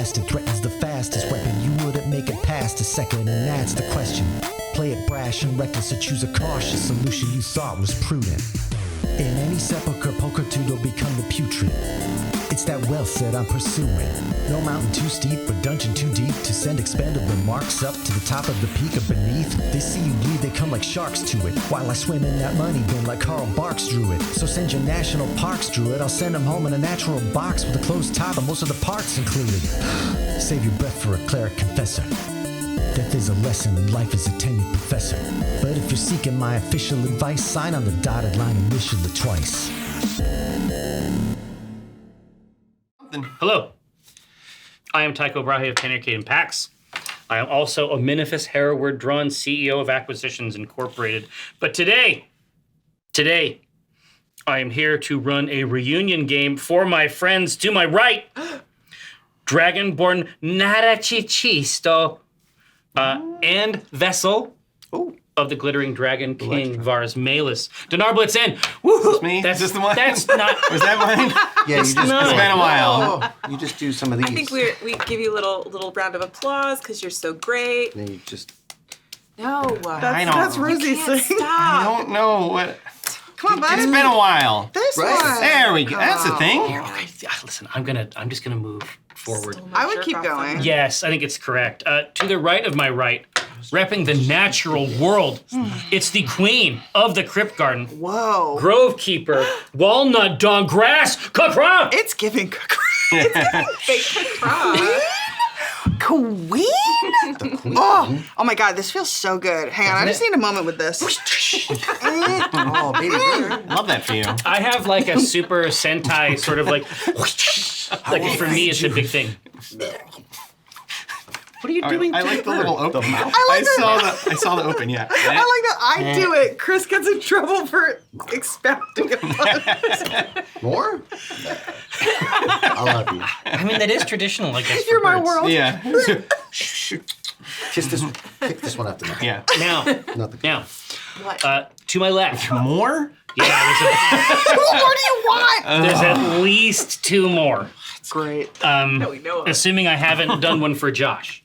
blast. It threatens the fastest weapon. You wouldn't make it past a second, and that's the question. Play it brash and reckless, or choose a cautious solution you thought was prudent. In any sepulcher, pulchritude will become the putrid. It's that wealth that I'm pursuing. No mountain too steep or dungeon too deep to send expendable marks up to the top of the peak or beneath. They see you bleed, they come like sharks to it, while I swim in that money bin like Carl Barks drew it. So send your national parks druid, I'll send them home in a natural box with a closed top and most of the parts included. Save your breath for a cleric confessor. Death is a lesson and life is a tenured professor. But if you're seeking my official advice, sign on the dotted line and initial it twice. Hello, I am Tycho Brahe of Tenarcade and PAX. I am also a Minifus Hereward-drawn CEO of Acquisitions Incorporated. But today, I am here to run a reunion game for my friends to my right. Dragonborn Narachichisto and Vessel of the Glittering Dragon King Vars Malus. Dinar Blitzen. Is this me? Is this the one? That's not. Was that mine? Yeah, it's been a while. You just do some of these. I think we give you a little round of applause because you're so great. Then you just. No, That's Rosie's thing. Stop. I don't know what. Come on, buddy. It's been a while. This Right. one. There we go. That's the thing. Here, okay, listen, I'm just gonna move forward. I would keep going. Yes, I think it's correct. To the right of my right, repping the natural world, it's the queen of the Crypt Garden, Whoa. Grove Keeper, Walnut Dog Grass, Kakra! It's giving Queen? Oh my God, this feels so good. Hang on, I just need a moment with this. Oh, baby bird. Love that for you. I have like a Super Sentai sort of like for me it's a big thing. What are you doing? I like the little open. I saw the open. Yeah. I like that I do it. Chris gets in trouble for expounding upon it. More? I love you. I mean, that is traditional, I guess. You're for my birds. world. Yeah. Kick this one up the mouth. Yeah. Now, What? to my left. More? Yeah, What do you want? there's at least two more. Great. No, we know of it. Assuming I haven't done one for Josh.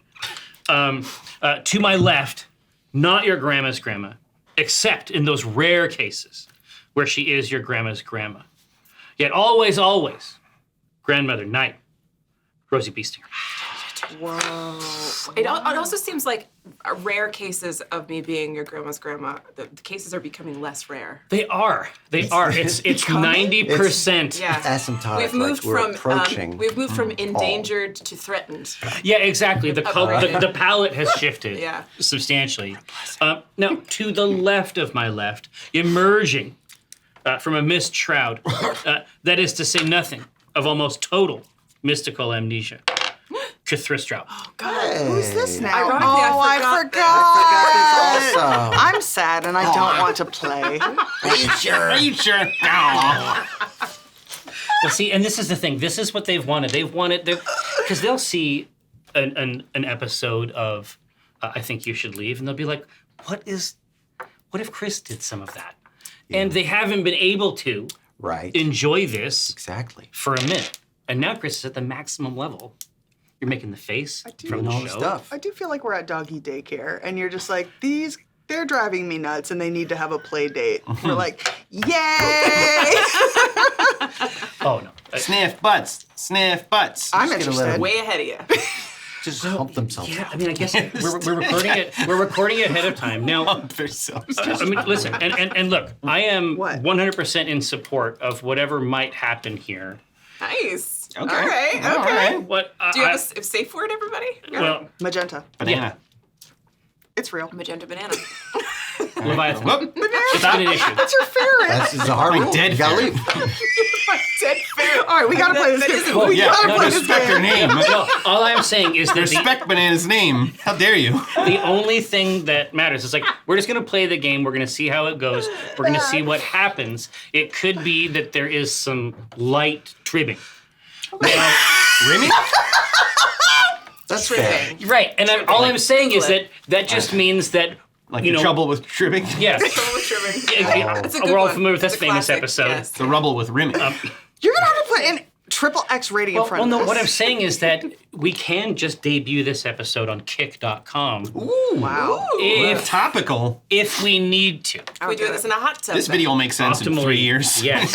To my left, not your grandma's grandma, except in those rare cases where she is your grandma's grandma. Yet always, grandmother Knight, Rosie Beestinger. Whoa. It also seems like rare cases of me being your grandma's grandma, the cases are becoming less rare. They are. It's 90%. Yeah. Asymptotic. We've moved we're approaching. from endangered to threatened. Yeah, exactly. The palette has shifted Yeah. substantially. Now, to the left of my left, emerging from a mist shroud, that is to say nothing of almost total mystical amnesia, Cthristraut. Oh, God. Who's this now? Ironically, I forgot. Also. I'm sad and I don't want to play. Are you sure? No. Well, see, and this is the thing. This is what they've wanted. Because they'll see an episode of I Think You Should Leave, and they'll be like, what if Chris did some of that? Yeah. And they haven't been able to enjoy this Exactly. for a minute. And now Chris is at the maximum level. You're making the face from the all show. the stuff. I do feel like we're at doggy daycare and you're just like, they're driving me nuts and they need to have a play date. We're like, yay! Oh, no. Sniff butts. I'm interested. Way ahead of you. Just hump themselves. Yeah, I mean, I guess we're recording it. We're recording it ahead of time. Now, I mean, listen, and look, I am 100% in support of whatever might happen here. Nice. Okay. All right. All right. What? Do you have a safe word, everybody? Well, Magenta. Banana. It's real. Magenta banana. Leviathan. Whoop. It's not an issue. That's your favorite. That's a hard rule. dead You gotta ferret. leave. Dead fair. All right, we gotta play this game. Well, We yeah, gotta no, play this Respect her game. name. No, all I'm saying is that Respect Banana's name. How dare you? the only thing that matters is like, we're just gonna play the game, we're gonna see how it goes, we're gonna see what happens. It could be that there is some light tribbing. Now, Remy? That's fair. Tripping. right, and all I'm saying is that just means that, Like you the know, trouble with tripping? yes. Trouble with tripping. Yeah, That's a good we're all one. familiar with this It's a famous classic, episode. yes. The rubble with Remy. You're gonna have to put in triple X rating in Well, front of no, this. what I'm saying is that we can just debut this episode on kick.com Wow. Topical. if we need to. We do this in a hot tub. This then. video will make sense in 3 years. Yes.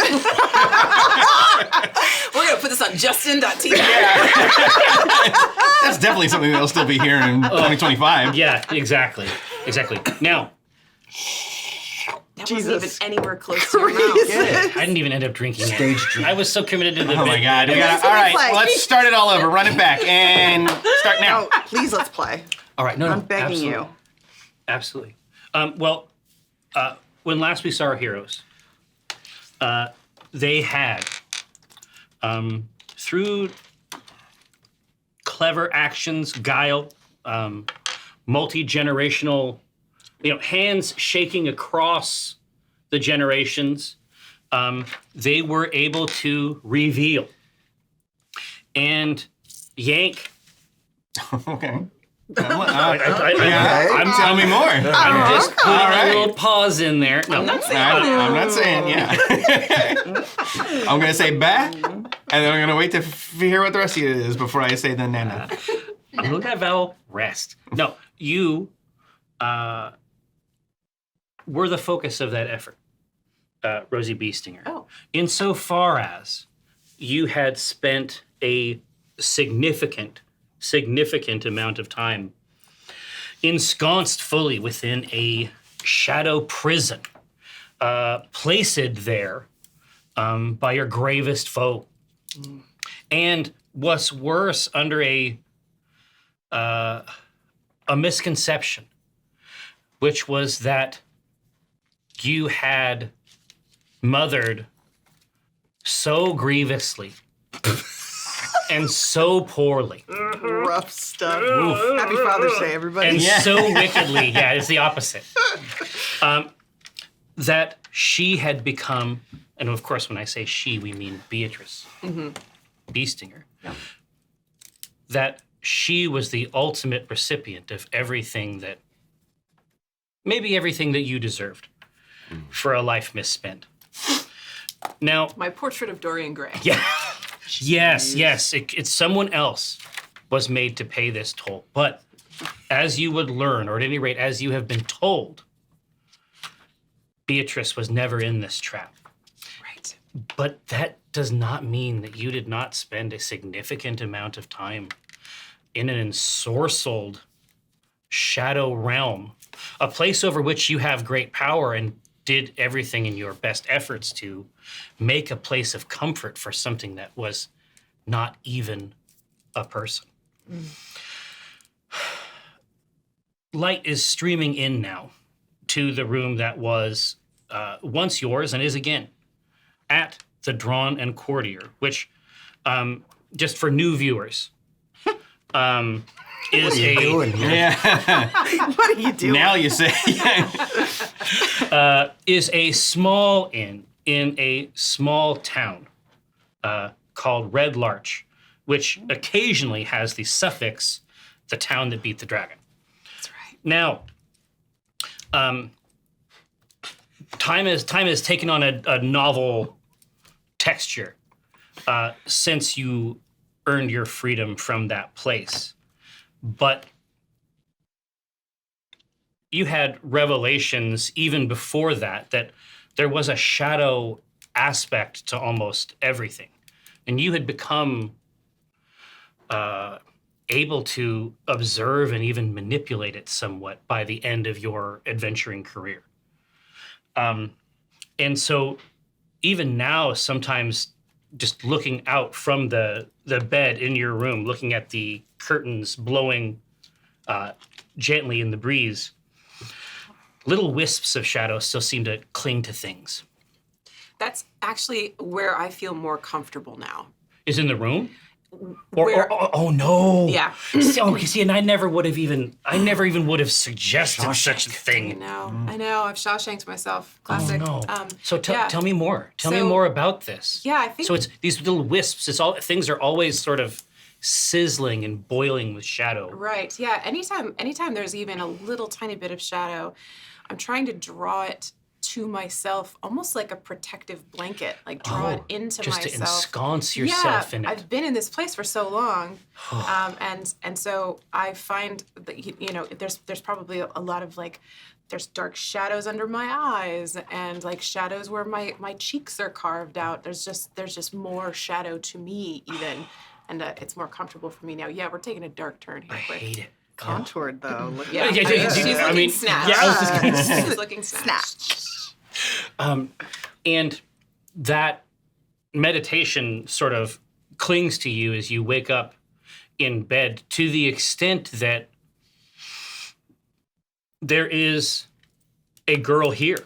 We're gonna put this on Justin.tv. That's definitely something that'll still be here in 2025. Yeah, exactly. Now, That Jesus. wasn't even anywhere close to your mouth. Jesus. I didn't even end up drinking Stage it. drink. I was so committed to the Oh my bit. God. We gotta, Please all right, play. let's start it all over. Run it back and start now. No, please let's play. All right, no, I'm begging absolutely. you. Absolutely. When last we saw our heroes, they had, through clever actions, guile, multi-generational, hands shaking across the generations, they were able to reveal and yank. Okay. I'm Tell me more. I'm just putting All right. a little pause in there. No, I'm not saying, yeah. I'm going to say bah, and then I'm going to wait to hear what the rest of it is before I say the nana. look at Val rest. No, you were the focus of that effort, Rosie Beestinger. Oh. Insofar as you had spent a significant amount of time ensconced fully within a shadow prison, placed there by your gravest foe. And what's worse, under a misconception, which was that you had mothered so grievously and so poorly Rough stuff. Happy Father's Day, everybody. and so wickedly, yeah, it's the opposite, that she had become, and of course when I say she, we mean Beatrice Beestinger, that she was the ultimate recipient of everything that you deserved for a life misspent. Now, My portrait of Dorian Gray. yeah, yes, it's someone else was made to pay this toll. But as you would learn, or at any rate, as you have been told, Beatrice was never in this trap. Right. But that does not mean that you did not spend a significant amount of time in an ensorcelled shadow realm, a place over which you have great power and did everything in your best efforts to make a place of comfort for something that was not even a person. Light is streaming in now to the room that was once yours and is again at the Drawn and Courtier, which, just for new viewers, is Doing here. Yeah. What are you doing? Now you say. is a small inn in a small town called Red Larch, which occasionally has the suffix, the town that beat the dragon. That's right. Now, time has taken on a novel texture since you earned your freedom from that place. But you had revelations even before that there was a shadow aspect to almost everything. And you had become able to observe and even manipulate it somewhat by the end of your adventuring career. And so even now, sometimes just looking out from the bed in your room, looking at the curtains blowing gently in the breeze, little wisps of shadow still seem to cling to things. That's actually where I feel more comfortable now. Is in the room? Where- Oh no! Yeah. See, and I never even would have suggested such a I thing. know. I've Shawshanked myself. Classic. Oh no! So yeah. tell me more. Tell me So- more about this. Yeah, I think. So it's these little wisps. Things are always sort of sizzling and boiling with shadow. Right. Yeah. Anytime there's even a little tiny bit of shadow, I'm trying to draw it to myself, almost like a protective blanket, like draw it into just myself. to ensconce yourself in it. I've been in this place for so long, and so I find that there's probably a lot of like. There's dark shadows under my eyes and like shadows where my cheeks are carved out. There's just more shadow to me even, and it's more comfortable for me now. Yeah, we're taking a dark turn here. I Quick. hate it. Contoured though. Look Yeah, at Yeah, that. she's I looking mean, snatched. yeah, I was just gonna say. She's looking snatched. And that meditation sort of clings to you as you wake up in bed to the extent that there is a girl here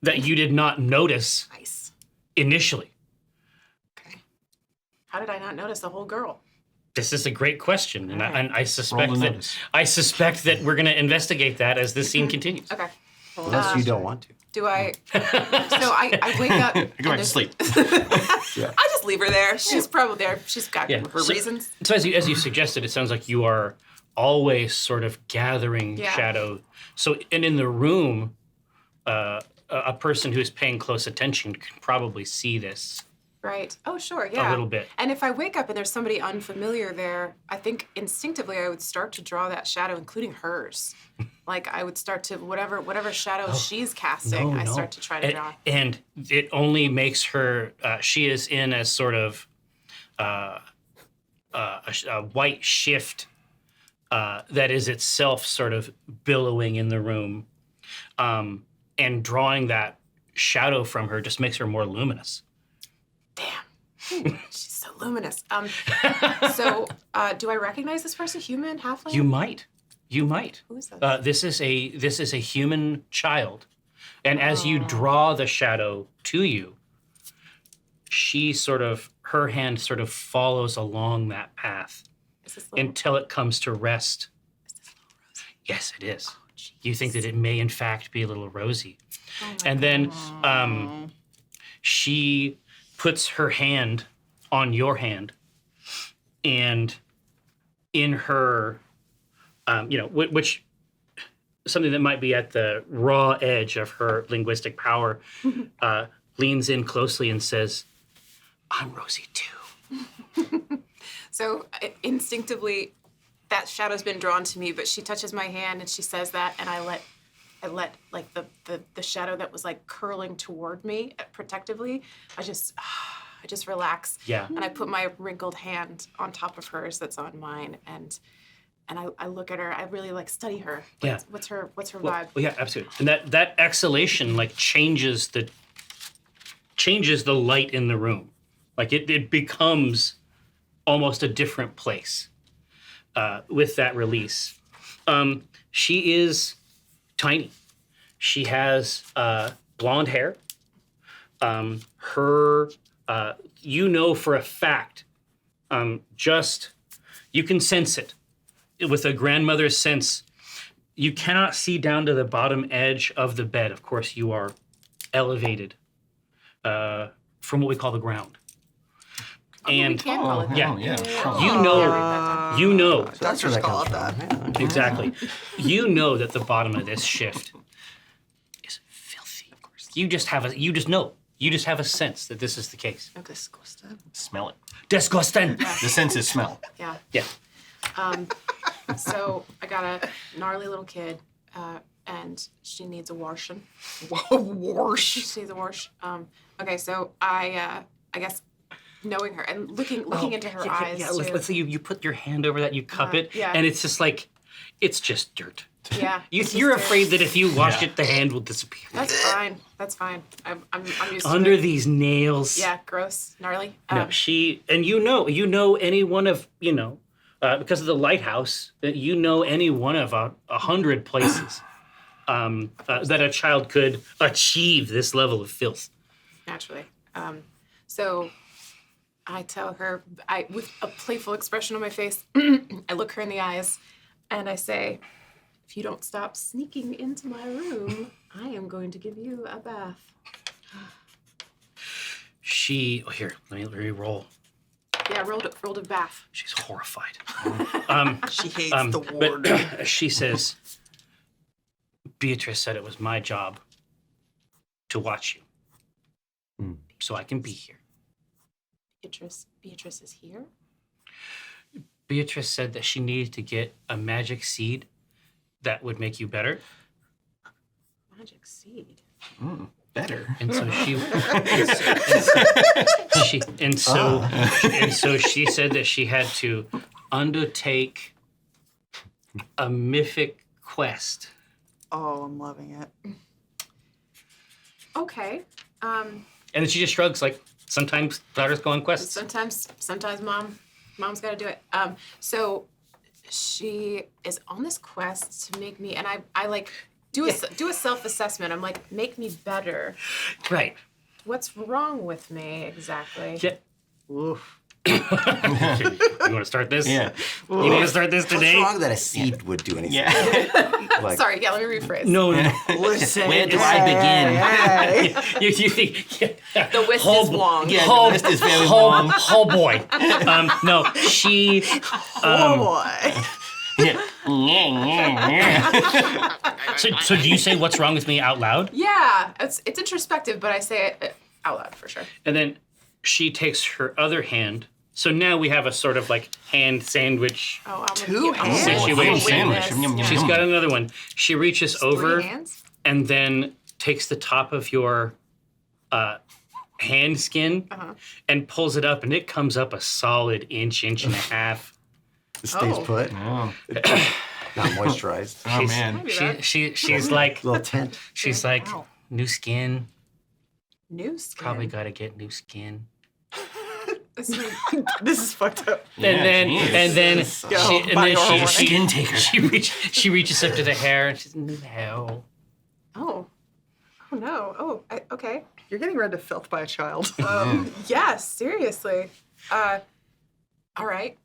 that you did not notice Nice. initially. Okay. How did I not notice the whole girl? This is a great question, and, All right. I suspect Roll the that notice. we're going to investigate that as this scene continues. Okay. Unless you don't want to. Do I? So I wake up. Go back to there's- sleep. I just leave her there. She's probably there. She's got Yeah. her So- reasons. So as you suggested, it sounds like you are always sort of gathering Yeah. shadow. So and in the room, a person who is paying close attention can probably see this Right. Oh, sure. Yeah. a little bit. And if I wake up and there's somebody unfamiliar there, I think instinctively I would start to draw that shadow, including hers. Like I would start to whatever shadow she's casting, I start to try to draw. And it only makes her. She is in a sort of a white shift that is itself sort of billowing in the room, and drawing that shadow from her just makes her more luminous. Damn. She's so luminous. So do I recognize this person? Human, halfling? You might. Who is this? This is a human child, and as you draw the shadow to you, her hand sort of follows along that path Is this little? until it comes to rest. Is this little Rosie? Yes, it is. Oh, jeez. You think that it may in fact be a little rosy, Oh my and then she puts her hand on your hand, and in her, which something that might be at the raw edge of her linguistic power, leans in closely and says, "I'm Rosie too." So instinctively, that shadow's been drawn to me, but she touches my hand and she says that, and I let like the shadow that was like curling toward me protectively. I just relax. Yeah. And I put my wrinkled hand on top of hers that's on mine, and I look at her. I really like study her. Yeah. What's her Well, vibe? yeah, absolutely. And that exhalation like changes the light in the room. Like it becomes almost a different place with that release. She is tiny. She has blonde hair. Her, for a fact, you can sense it with a grandmother's sense. You cannot see down to the bottom edge of the bed. Of course, you are elevated from what we call the ground. We And can call it that. yeah. Yeah. you know That's where what that call it comes that. from. Yeah. exactly. You know that the bottom of this shift is filthy. You just have a sense that this is the case. Disgusting. Smell it. Disgusting. The sense is smell. Yeah. Yeah. So I got a gnarly little kid, and she needs a washing. Wash. She needs a wash. Okay, so I guess knowing her and looking into her eyes. Yeah, too. let's say you put your hand over that, you cup it, yeah. and it's just like, it's just dirt. Yeah. it's You're just afraid that if you wash it, the hand will disappear. That's fine. That's fine. I'm used Under to it. these nails. Yeah, gross, gnarly. No, and you know any one of, because of the lighthouse, you know any one of 100 places that a child could achieve this level of filth. Naturally. So I tell her, with a playful expression on my face, I look her in the eyes and I say, if you don't stop sneaking into my room, I am going to give you a bath. Here, let me roll. Yeah, rolled a bath. She's horrified. She hates the ward. But she says, Beatrice said it was my job to watch you, so I can be here. Beatrice is here? Beatrice said that she needed to get a magic seed that would make you better. Magic seed. Better. And so she said that she had to undertake a mythic quest. Oh, I'm loving it. Okay. And then she just shrugs like, sometimes daughters go on quests. Sometimes mom's got to do it. So she is on this quest to make me, and I like do a self-assessment. I'm like, make me better. Right. What's wrong with me exactly? Yeah. Oof. You want to start this? Yeah. You want to start this What's today? wrong that a seed would do anything? Yeah. Like, Sorry, yeah, let me rephrase. No. Listen. Where do I begin? You think The list is long. Yeah, the list is very long. Oh boy. No, she. Oh boy. So do you say what's wrong with me out loud? Yeah, it's introspective, but I say it out loud for sure. And then she takes her other hand. So now we have a sort of like hand sandwich. Oh, I'm Two gonna hands? Situation. Sandwich. Yum, yum, She's yum. got another one. She reaches over Three hands? and then takes the top of your hand skin and pulls it up, and it comes up a solid inch and a half. it stays Oh. put, Oh, not moisturized. oh man. She's like, Little tent. she's like, Wow. new skin. New skin. Probably got to get new skin. This is fucked up. And then Yo, she Skin taker. she reaches up to the hair and she's new hair. Oh no. Okay. You're getting read to filth by a child. Yes, seriously. All right.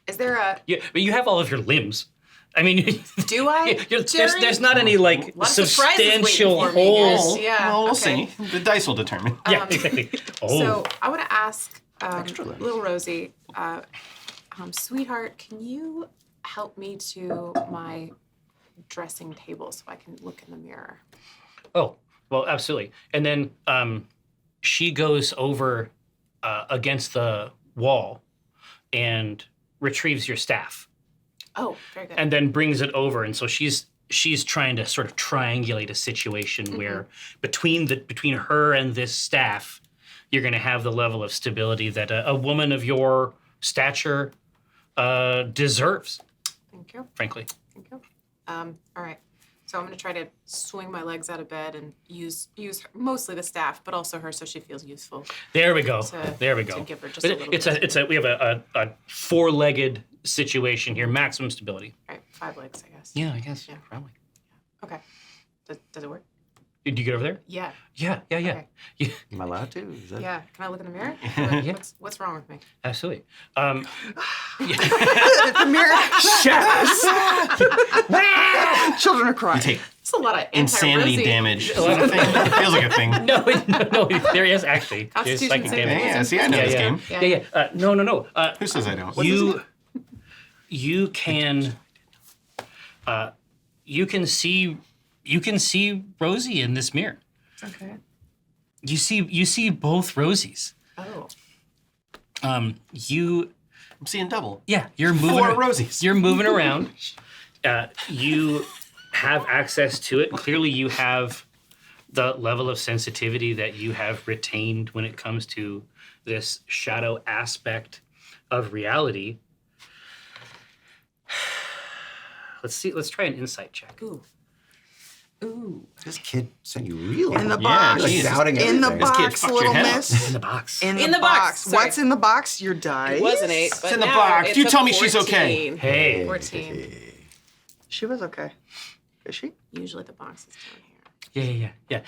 Is there a? Yeah, but you have all of your limbs. I mean, Do I? there's not any like Lots of surprises waiting substantial for me, holes. guys. Yeah. Well, we'll okay. see. The dice will determine. Yeah, exactly. Oh, So I want to ask Extra limbs. little Rosie, sweetheart, can you help me to my dressing table so I can look in the mirror? oh, well, absolutely. And then she goes over against the wall and retrieves your staff. Oh, very good. And then brings it over, and so she's trying to sort of triangulate a situation where between her and this staff, you're going to have the level of stability that a woman of your stature deserves. Thank you. Frankly, Thank you. All right. So I'm going to try to swing my legs out of bed and use mostly the staff, but also her, so she feels useful. there we go. To- There we to go. give her just But a little it's a we have a four-legged situation here, maximum stability. All right, 5 legs, I guess. Yeah, I guess Yeah. probably. Okay. Does it work? Did you get over there? Yeah. Yeah. Okay. Yeah, Am I allowed to? Is that... Yeah. Can I look in the mirror? Yeah. What's wrong with me? absolutely. The mirror shatters. Children are crying. Take It's a lot of insanity anti-Rosie. damage. Is that a thing? It feels like a thing. No, there is actually. There's Constitution psychic saving damage. Yeah, see, I know this game. Yeah. No. Who says I don't? You can see Rosie in this mirror. Okay. You see both Rosies. Oh. I'm seeing double. You're moving. 4 Rosies. You're moving around. You have access to it. Clearly, you have the level of sensitivity that you have retained when it comes to this shadow aspect of reality. Let's see. Let's try an insight check. Ooh. This kid sent you real. In the Yeah, box. You're like Jesus. doubting In the everything. This kid box, fucked your little head up. miss. In the box. In In the the box. box. Sorry. What's in the box? Your dice. It was an 8, but in the now box. it's You a tell me she's okay. 14. Hey. 14. She was okay. Is she? Usually the box is down here. Yeah.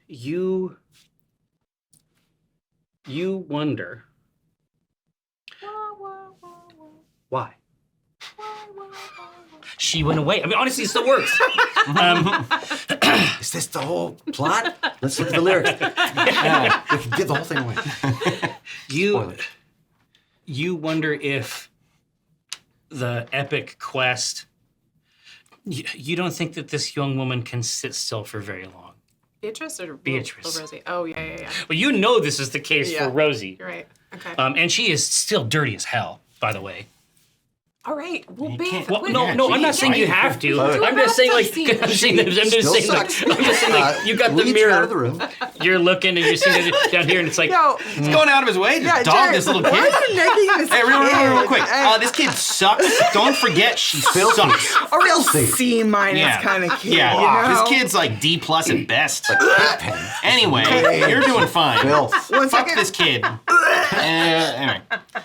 You wonder why. She went away. I mean, honestly, it still works. Is this the whole plot? Let's look at the lyrics. Yeah, we can give the whole thing away. You wonder if the epic quest You don't think that this young woman can sit still for very long? Beatrice or Beatrice. Little Rosie? Oh, yeah. Well, you know this is the case Yeah. for Rosie. You're right. Okay. And she is still dirty as hell, by the way. All right. Well, babe. can't- Well, quit. no, I'm not saying you have to. Do I'm just saying, like, scene. I'm just Still saying, sucks. like, you got the leads her out of the mirror. room. You're looking and you're seeing it down here, and it's like, Yo, He's going out of his way to dog Jared, this little why kid. are you necking this Hey, real kid? quick. Hey, This kid sucks. Don't forget, she Filthy. sucks. a real filthy. C- Yeah. kind of kid. Yeah, You know? this kid's like D+ at best. Pigpen. Anyway, you're doing fine. Filth. One Fuck second. this kid. Anyway,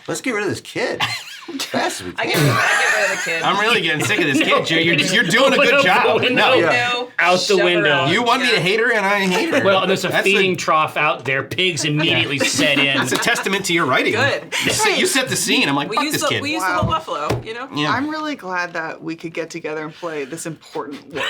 Let's get rid of this kid. Fast as we I can. get rid of the kid. I'm really getting sick of this kid, Joe. You're doing a Open good up the job. window. No, No, Out the shove her window. out. you want me to hate her, and I hate her. well, there's a That's feeding trough out there. Pigs immediately set in. It's a testament to your writing. Good. You set the scene. I'm like, We fuck use this the kid. we use the Wow. little buffalo, you know. Yeah. I'm really glad that we could get together and play this important work.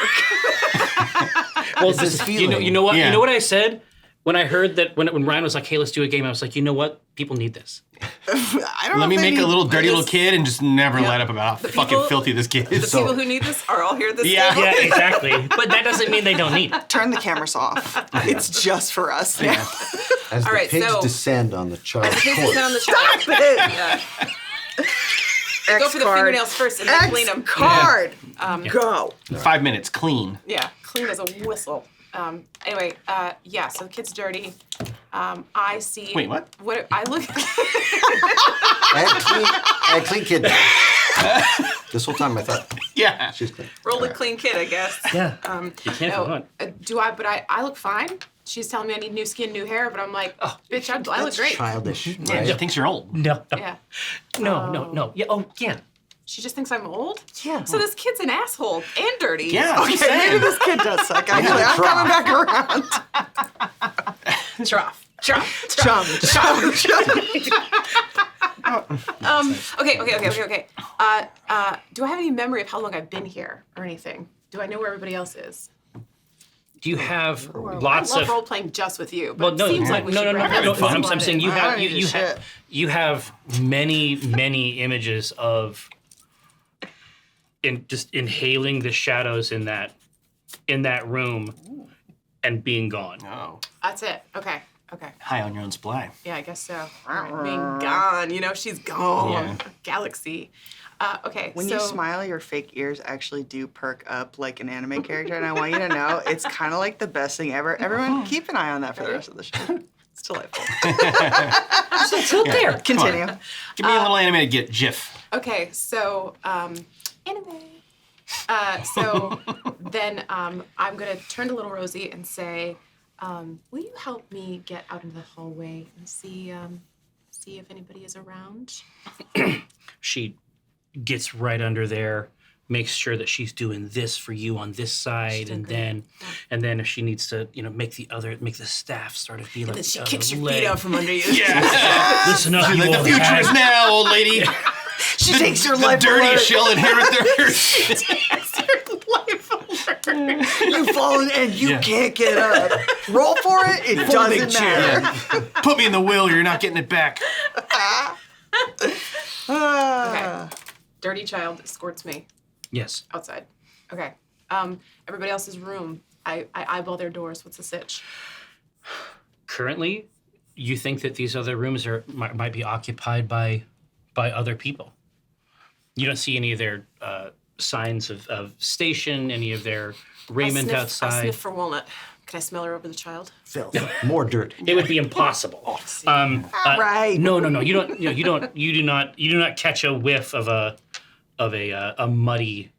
Well, It's this you feeling. know what? Yeah. You know what I said when I heard that when Ryan was like, "Hey, let's do a game." I was like, you know what? People need this. I don't Let know me if they make a need little dirty little this. kid and just never let up about how fucking people- filthy this kid The is. people who need this are all here at this Yeah. table. Yeah, exactly. But that doesn't mean they don't need it. Turn the cameras off. It's just for us. Yeah. As the right, pigs so- descend on the child's Pigs corpse. sit on the child. Stop it. Yeah. Go for the card. fingernails first and then X clean them. card. Go. 5 minutes, clean. Yeah, clean as a whistle. Anyway, yeah. So the kid's dirty. I see. Wait, what? What I look. I had clean kid. This whole time I thought Yeah. she's clean. Roll the clean kid, I guess. Yeah. You can't No, go on. do I? But I look fine. She's telling me I need new skin, new hair, but I'm like, oh, bitch, I look That's great. childish. Yeah, Right? she thinks you're old. No. Yeah. No. Yeah. Oh, yeah. She just thinks I'm old. Yeah. So this kid's an asshole and dirty. Yeah. I'm Okay, saying. maybe this kid does suck. Actually, I'm try. coming back around. Trough. Chum. Okay. Do I have any memory of how long I've been here or anything? Do I know where everybody else is? Do you have lots I love of? role playing just with you, but Well, no, it seems like we should wrap no. up I'm this saying you I have don't need this shit. you have many images of just inhaling the shadows in that room and being gone. Oh. That's it. Okay. High on your own supply. Yeah, I guess so. Being gone, she's gone. Yeah. Galaxy. Okay. When so, you smile, your fake ears actually do perk up like an anime character, and I want you to know it's kind of like the best thing ever. Everyone, keep an eye on that for the rest of the show. It's delightful. It's out there. Continue. Give me a little animated GIF. Okay, so anime. So then I'm gonna turn to little Rosie and say, "Will you help me get out into the hallway and see if anybody is around?" She gets right under there, makes sure that she's doing this for you on this side, and then if she needs to, make the staff sort of be like. Then she the kicks your leg. feet out from under you. Yeah. Listen up, you Like, the old future hag. is now, old lady. She takes your The life dirty alert. she'll inherit their. You've fallen and you Yeah. can't get up. Roll for it. It Folding doesn't chair. matter. Put me in the wheel, or you're not getting it back. Okay. Dirty child escorts me Yes. outside. Okay. Everybody else's room. I eyeball their doors. What's the sitch? Currently, you think that these other rooms might be occupied by other people. You don't see any of their signs of station, any of their raiment I outside. sniff for Walnut. Can I smell her over the child? Filth. More dirt. It would be impossible. Right. No. You don't. You do not catch a whiff of a muddy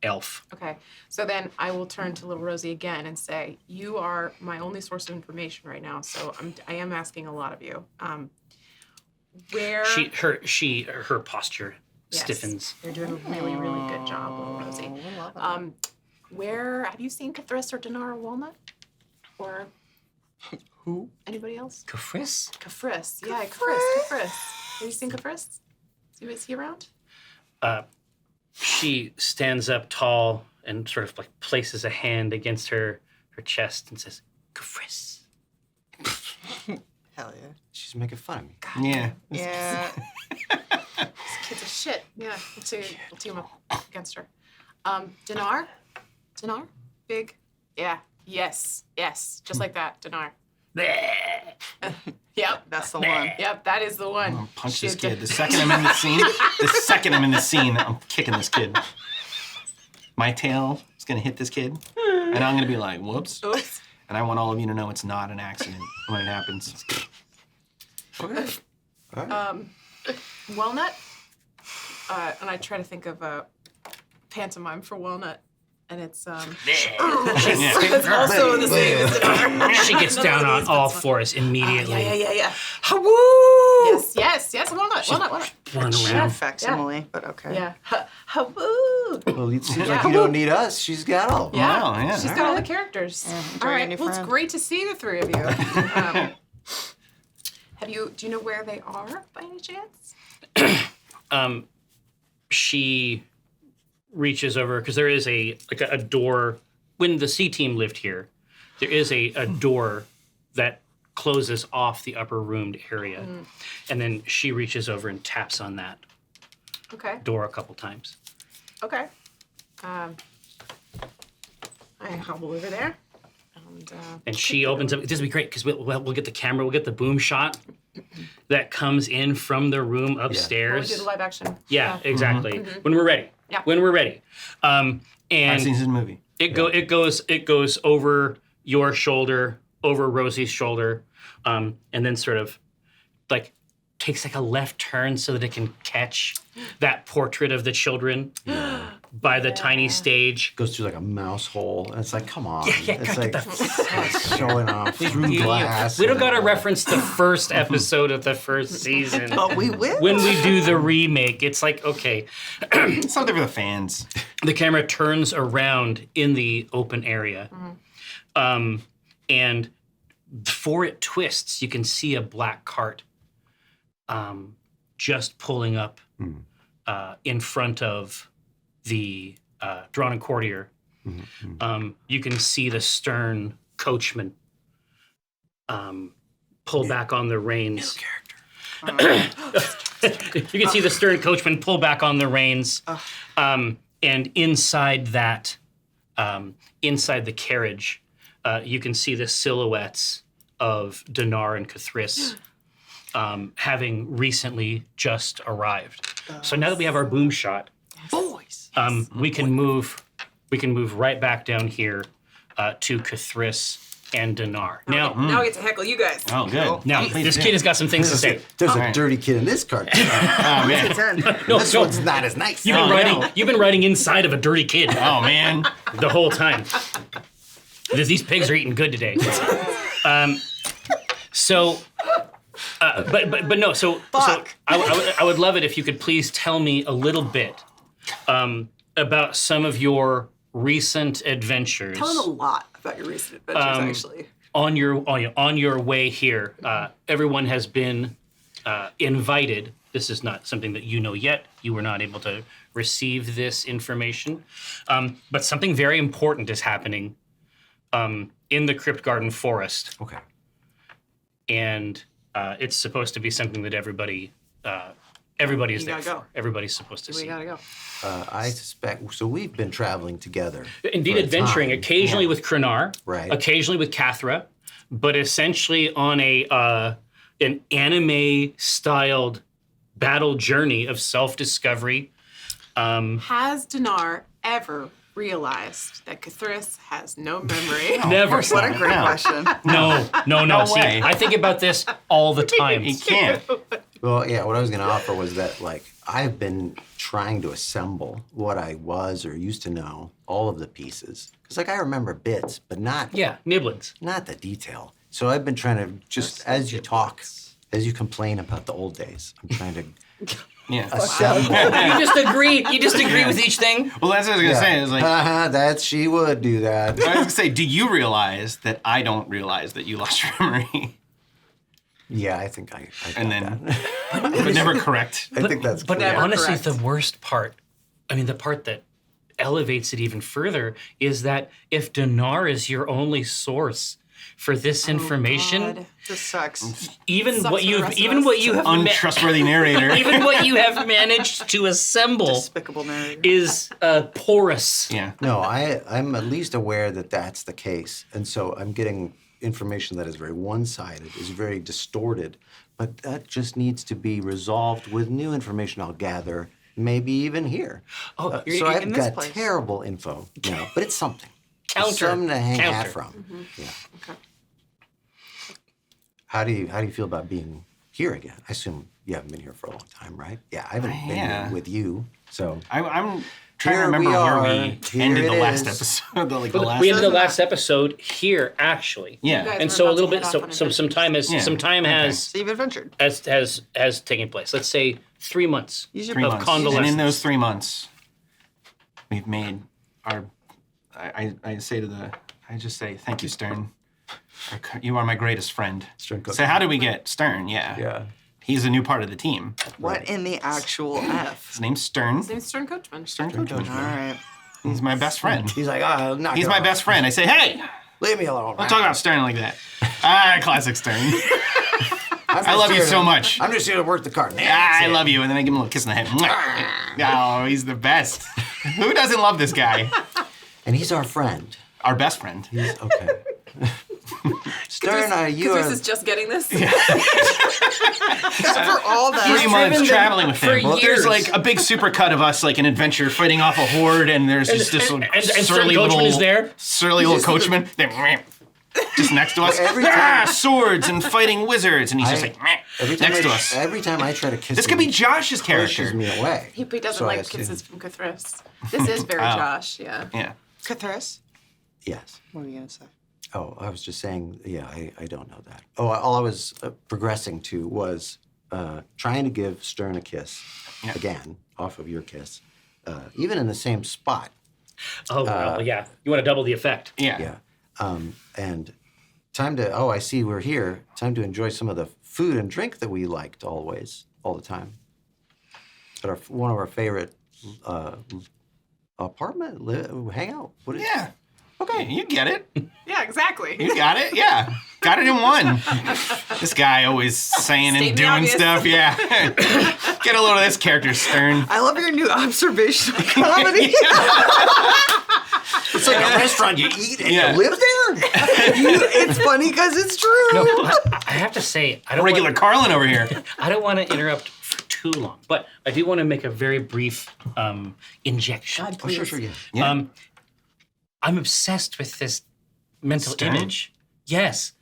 elf. Okay. So then I will turn to little Rosie again and say, "You are my only source of information right now. So I am asking a lot of you. Where?" Her posture Yes, stiffens. You're doing a really, really good job, little Rosie. Where have you seen Cathris or Dinar or Walnut? Or Who? anybody else? Cathris? Cathris. Yeah, Cathris. Have you seen Cathris? Is he around? She stands up tall and sort of like places a hand against her chest and says, "Cathris." Hell yeah. She's making fun of me. Yeah. Yeah. This kid's a shit. Yeah, we'll team up against her. Dinar? Dinar? Big? Yeah. Yes. Just like that. Dinar. Yep. That's the one. Yep, that is the one. I'm gonna punch this She's kid. The second I'm in the scene, I'm kicking this kid. My tail is gonna hit this kid, and I'm gonna be like, whoops. Oops. And I want all of you to know it's not an accident when it happens. Okay. All right. Walnut? And I try to think of a pantomime for walnut. And it's it's also the same as Dinar. She gets down on all fours immediately. Yeah. Hawoo! Yes, walnut. Run Not around. facsimile, but okay. Yeah. Hawoo! Well, it seems like you don't need us. She's got all. Yeah. Wow, yeah. She's got all the characters. enjoy All your right. new Well, it's friend. great to see the three of you. Do you know where they are by any chance? She reaches over because there is a door. When the C team lived here, there is a door that closes off the upper roomed area, and then she reaches over and taps on that Okay. door a couple times. Okay. I hobble over there. And she opens up. This will be great because we'll get the camera. We'll get the boom shot that comes in from the room We'll upstairs. do the live action. Yeah, exactly. When we're ready. Yeah. When we're ready. I've And seen this movie. it goes over your shoulder, over Rosie's shoulder, and then sort of like takes like a left turn so that it can catch that portrait of the children by the tiny stage. Goes through like a mouse hole, and it's like, come on. Yeah, it's get like showing off through glass. We don't gotta reference the first episode of the first season. But we will. When we do the remake, it's like, okay, It's something for the fans. the camera turns around in the open area. And before it twists, you can see a black cart just pulling up in front of the drawn and courtier. You can see the stern coachman pull back on the reins. You can see the stern coachman pull back on the reins. And inside that, inside the carriage, you can see the silhouettes of Dinar and Cathris having recently just arrived. So now that we have our boom shot, Boys. we can move right back down here to Cathris and Dinar. Now, Now I get to heckle you guys. Oh, good. now this kid has got some things to say. There's a right. dirty kid in this cartoon. Oh, man. 10. No, This no, one's not as nice. you've been Oh, writing. no. You've been writing inside of a dirty kid Oh, man. the whole time. These pigs are eating good today. But no. So I would love it if you could please tell me a little bit about some of your recent adventures. Tell them a lot about your recent adventures, actually. on your way here. Everyone has been invited. This is not something that you know yet. You were not able to receive this information, but something very important is happening in the Crypt Garden Forest, Okay. and it's supposed to be something that everybody is You there gotta go. for. Everybody's supposed to We see. gotta go. I suspect. So we've been traveling together. Indeed, for a adventuring time. occasionally with Krenar, Right. occasionally with Cathra, but essentially on an anime-styled battle journey of self-discovery. Has Dinar ever realized that Cathris has no memory? Never. What a great question. No. No See, way. I think about this all the time. He can't. Well, yeah. What I was going to offer was that, like, I've been trying to assemble what I was or used to know, all of the pieces, because, like, I remember bits, but not Yeah, Nibblins. not the detail. So I've been trying to just as you talk, as you complain about the old days, I'm trying to Yeah. assemble. You just agree with each thing? Well, that's what I was gonna say. Is like, That she would do that. I was gonna say, do you realize that I don't realize that you lost your memory, Yeah, I think I and got then that. but never correct? I think that's But clear. honestly, correct. the worst part, I mean, the part that elevates it even further is that if Dinar is your only source, for this information. God. This sucks. Even Sucks what for the you've rest of even us. what you have Untrustworthy narrator. even what you have managed to assemble Despicable narrator. is porous. Yeah. No, I'm at least aware that that's the case. And so I'm getting information that is very one-sided, is very distorted. But that just needs to be resolved with new information I'll gather, maybe even here. Oh, So I've in this got place. terrible info, but it's something. It's Counter. something to hang hat Counter. from. Yeah. Okay. How do you feel about being here again? I assume you haven't been here for a long time, right? Yeah, I haven't been Yeah. here with you, so. I'm trying to Here remember we where are. we Here ended it the last is. episode. the last. We ended the last episode here, actually. Yeah. You guys And were so a about little to bit, head so off on some time has Yeah. some time has So you've adventured. has taken place. Let's say 3 months Use your 3 of months. convalescence. And in those 3 months, we've made our. I just say thank you, Stern. You are my greatest friend. Stern Cook. So how did we get Stern? Yeah. Yeah. He's a new part of the team. What in the actual F? His name's Stern. His name's Stern Coachman. Stern Coachman. All right. He's my best friend. He's like, oh, knock He's it my off. best friend. I say, hey, Leave me alone. don't talk about Stern like that. Classic Stern. I love you so much. I'm just here to work the card. I love you. And then I give him a little kiss in the head. Oh, he's the best. Who doesn't love this guy? And he's our friend. Our best friend. He's okay. Stern, you Caprice are. is just getting this. For all that. 3 months driven traveling with for him. Well, years. there's like a big supercut of us, like an adventure fighting off a horde, and there's just this and surly Stern little Coachman is there? surly little coachman. Just next to us. Every time- Swords and fighting wizards, and he's just like Every time next to us. Every time I try to kiss This him, could be Josh's he character. pushes me away. He doesn't So I like assume- kisses from Cathris. This is very Josh, yeah. Yeah. Cathris? Yes. What were you going to say? Oh, I was just saying, yeah, I don't know that. Oh, all I was progressing to was trying to give Stern a kiss, again, off of your kiss, even in the same spot. Oh, well, yeah. You want to double the effect. Yeah. Yeah. And time to, I see we're here. Time to enjoy some of the food and drink that we liked all the time. At one of our favorite apartment, hangout. What is Yeah. Okay, you get it. Yeah, exactly. You got it. Yeah. Got it in one. This guy always saying and Stating the doing obvious. stuff. Yeah. Get a load of this character, Stern. I love your new observational comedy. It's like a restaurant you eat and Yeah. you live there? It's funny because it's true. No, I have to say, I don't Regular Carlin over here. I don't want to interrupt for too long, but I do want to make a very brief injection. Oh, sure, yeah. Yeah. I'm obsessed with this mental Stern? image. Yes,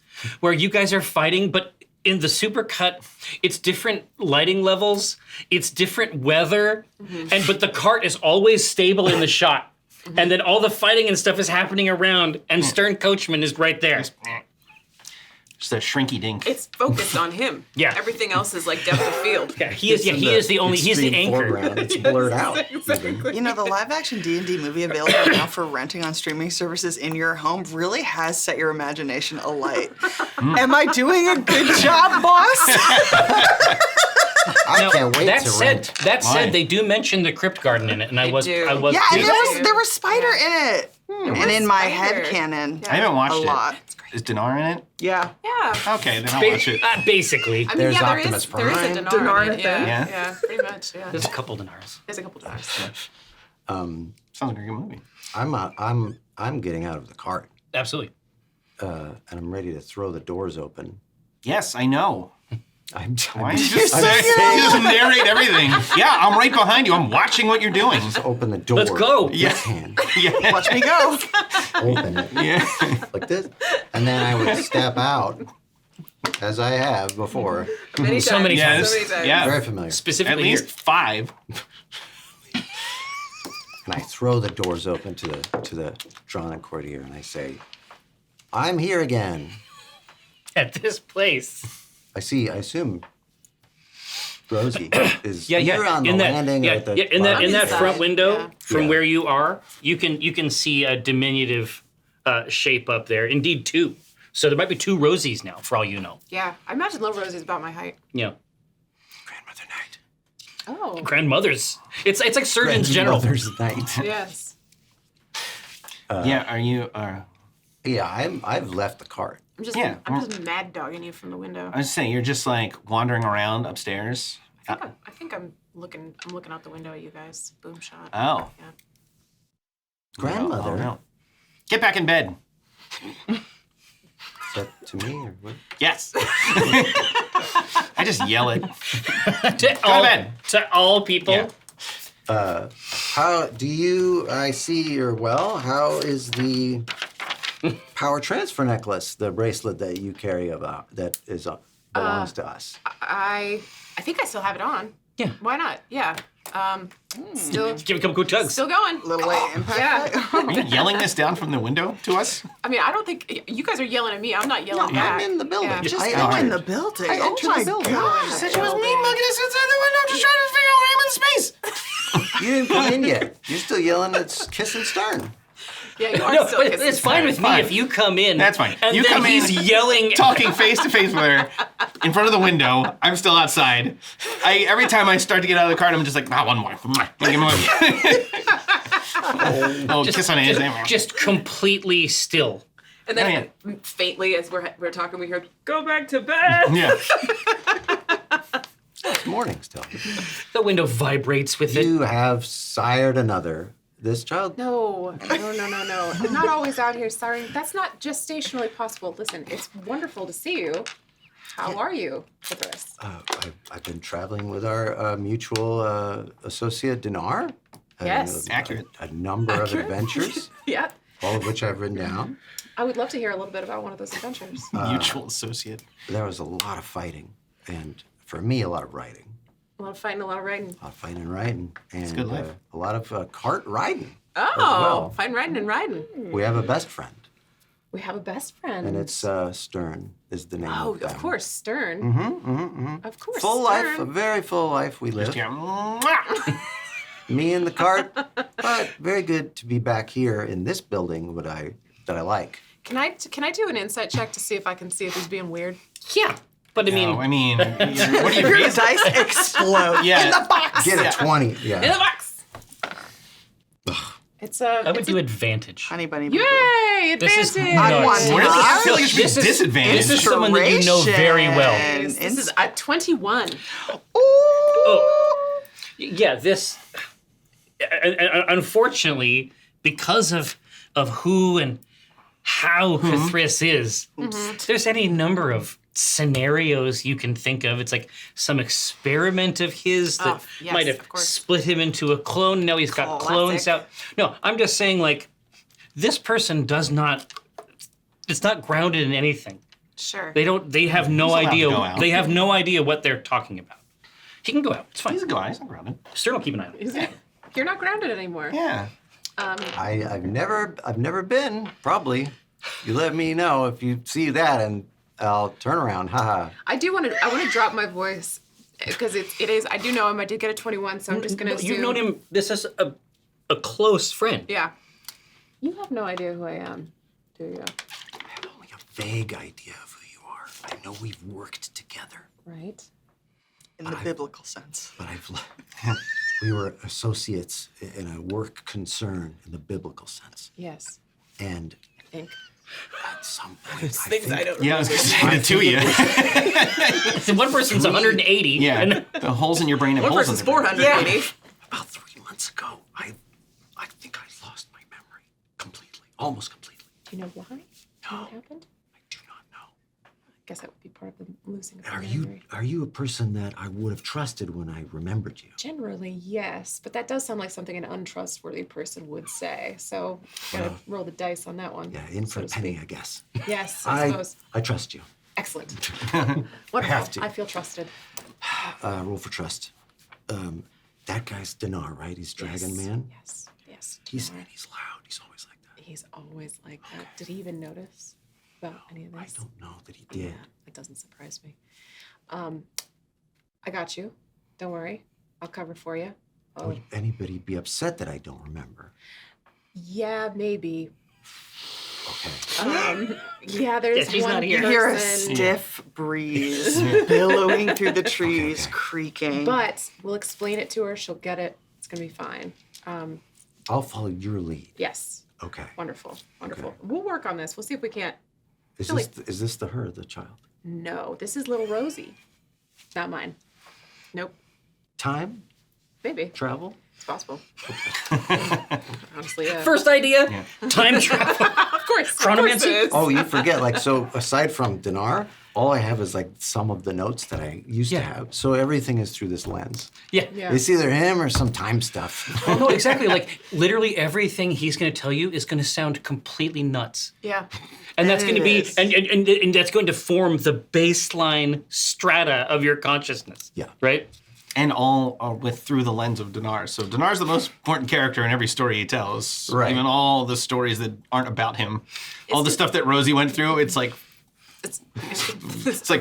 where you guys are fighting, but in the supercut, it's different lighting levels, it's different weather, but the cart is always stable in the shot. And then all the fighting and stuff is happening around, and Stern Coachman is right there. Just a shrinky dink. It's focused on him. Yeah. Everything else is like depth of field. Yeah, he is. Yeah, he is the only. He's the Extreme anchor. foreground. It's blurred out. You know, the live-action D&D movie available now for renting on streaming services in your home really has set your imagination alight. Am I doing a good job, boss? I can't wait that to said, rent. that Why? said, they do mention the crypt garden in it, and I was do. I was Yeah, and pleased. there was spider in it. And in my spider. head canon. I haven't watched a it. lot. Is Dinar in it? Yeah. Yeah. Okay, then I'll watch it. Basically, I mean, There's yeah, Optimus there is Prime. a Dinar in it. thing. Yeah. Yeah, pretty much. Yeah, there's a couple dinars. there's a couple times. Sounds like a good movie. I'm getting out of the cart, Absolutely. and I'm ready to throw the doors open. Yes, I know. I'm Why you just say, you just narrate everything? Yeah, I'm right behind you. I'm watching what you're doing. open the door. Let's go. With this hand. Yeah. Watch me go. Open it Yeah. like this, and then I would step out, as I have before. Many So times. many Yeah, times. So many times. yeah. Very familiar. At Specifically least here. 5. And I throw the doors open to the drawn courtier, and I say, "I'm here again." At this place. I assume Rosie is Yeah, here on the in that, landing. yeah, or at the yeah, in that Inside, front window yeah. from Yeah. where you are, you can see a diminutive shape up there. Indeed, 2. So there might be 2 Rosies now, for all you know. Yeah, I imagine Little Rosie's about my height. Yeah. Grandmother Night. Oh. Grandmothers. It's like Surgeons General. Grandmother's Night. Yes. Yeah, are you... Yeah, I've left the cart. Yeah, I'm just mad dogging you from the window. I was saying, you're just like wandering around upstairs. I think I'm looking out the window at you guys. Boom shot. Oh. Yeah. Grandmother. Oh, no. Get back in bed. Is that to me or what? Yes. I just yell it. To all people. Yeah. How do you? I see you're well. How is the power transfer necklace, the bracelet that you carry about that is belongs to us? I think I still have it on. Yeah. Why not? Yeah. Still Give it a couple good tugs. still going. Little late impact. Yeah. Are you yelling this down from the window to us? I mean, I don't think you guys are yelling at me. I'm not yelling No, back. I'm in the building. Yeah. Just I go in entered. the building. I entered the building. God. Said she was mean mugging us outside the window, just trying to figure out where I'm in space. You didn't come in yet. You're still yelling at kissing Stern. Yeah, you are No, still but kissing. it's fine with me Fine. if you come in. That's fine. And You then come in, he's yelling. Talking face to face with her in front of the window. I'm still outside. Every time I start to get out of the car, I'm just like, one more. Give me one. Kiss on his name. Just completely still. And then faintly, as we're talking, we heard, "Go back to bed." Yeah. It's morning still. The window vibrates with it. You have sired another. This child? No. I'm not always out here. Sorry, that's not gestationally possible. Listen, it's wonderful to see you. How are you, Chris? I've been traveling with our mutual associate, Dinar. Yes. Accurate. A number of adventures, Yeah. all of which I've written down. I would love to hear a little bit about one of those adventures. Mutual associate. There was a lot of fighting, and for me, a lot of writing. A lot of fighting, a lot of writing. A lot of fighting and writing, and good life. a lot of cart riding. Oh, as well. fine riding and riding. We have a best friend, We have a best friend. and it's Stern is the name Oh, of them. of course, Stern. Of course, Full Stern. life, a very full life we live. Yeah. Mwah. Me in the cart, but very good to be back here in this building that I like. Can I do an insight check to see if I can see if he's being weird? Yeah. But I mean, No, I mean, what do you Your read? dice explode Yeah. in the box. Get a 20, In the yeah. box. It's a. I would do advantage. Honey bunny. boo-boo. Yay! This is Advantage. nuts. want I feel like it should be This is- disadvantage. This is someone that you know very well. This is a 21. Oh. Yeah, this. Unfortunately, because of who and how Cthulhu is, there's any number of scenarios you can think of. It's like some experiment of his that Oh, yes, might have of course. split him into a clone. Now he's got clones Classic. out. No, I'm just saying, like, this person does not. It's not grounded in anything. Sure. They have no allowed to idea. go out. They have no idea what they're talking about. He can go out. It's fine. He's a guy. He's not grounded. Stern will keep an eye on him. You're not grounded anymore. Yeah. I've never been, probably. You let me know if you see that and I'll turn around, haha. I want to drop my voice because it is. I do know him. I did get a 21, so I'm just gonna assume. You've known him. This is a close friend. Yeah. You have no idea who I am, do you? I have only a vague idea of who you are. I know we've worked together, Right. In the biblical sense. but we were associates in a work concern in the biblical sense. Yes. And Inc. at some point, Yeah, I was going to say it to you. So one person's 180. Yeah. And The holes in your brain have One holes in person's their brain. 480. about 3 months ago, I think I lost my memory completely, almost completely. Do you know why? No. What happened? I do not know. I guess that would be part of the losing of the Are memory. you a person that I would have trusted when I remembered you? Generally, yes, but that does sound like something an untrustworthy person would say. So, gotta roll the dice on that one. Yeah, in for so a to penny, speak. I guess. Yes, I suppose. I trust you. Excellent. Wonderful. have to. I feel trusted. Roll for trust. That guy's Dinar, right? He's Dragon Yes. Man. Yes. Yes. He's Dinar. loud. He's always like that. He's always like that. Did he even notice about any of this? I don't know that he did. Yeah, it doesn't surprise me. I got you. Don't worry. I'll cover for you. Oh, Would anybody be upset that I don't remember? yeah, maybe. Okay. Yeah, there's Yes, he's one not here. You hear a person, stiff breeze billowing through the trees, creaking. but we'll explain it to her. She'll get it. It's gonna be fine. I'll follow your lead. Yes. Okay. Wonderful. Wonderful. We'll work on this. We'll see if we can't Is this the child? No, this is little Rosie. Not mine. Nope. Time? Maybe. Travel? It's possible. Honestly, yeah. First idea, time travel. Of course. Chronomancy? Of course it is. Oh, you forget. Like, so aside from Dinar, all I have is like some of the notes that I used to have. So everything is through this lens. Yeah. Yeah. It's either him or some time stuff. Oh, no, exactly. Like, literally everything he's going to tell you is going to sound completely nuts. Yeah. And that's going to be, is. and that's going to form the baseline strata of your consciousness. Yeah. Right? And all through the lens of Dinar. So Dinar's the most important character in every story he tells. Right. Even all the stories that aren't about him. All the stuff that Rosie went through, it's like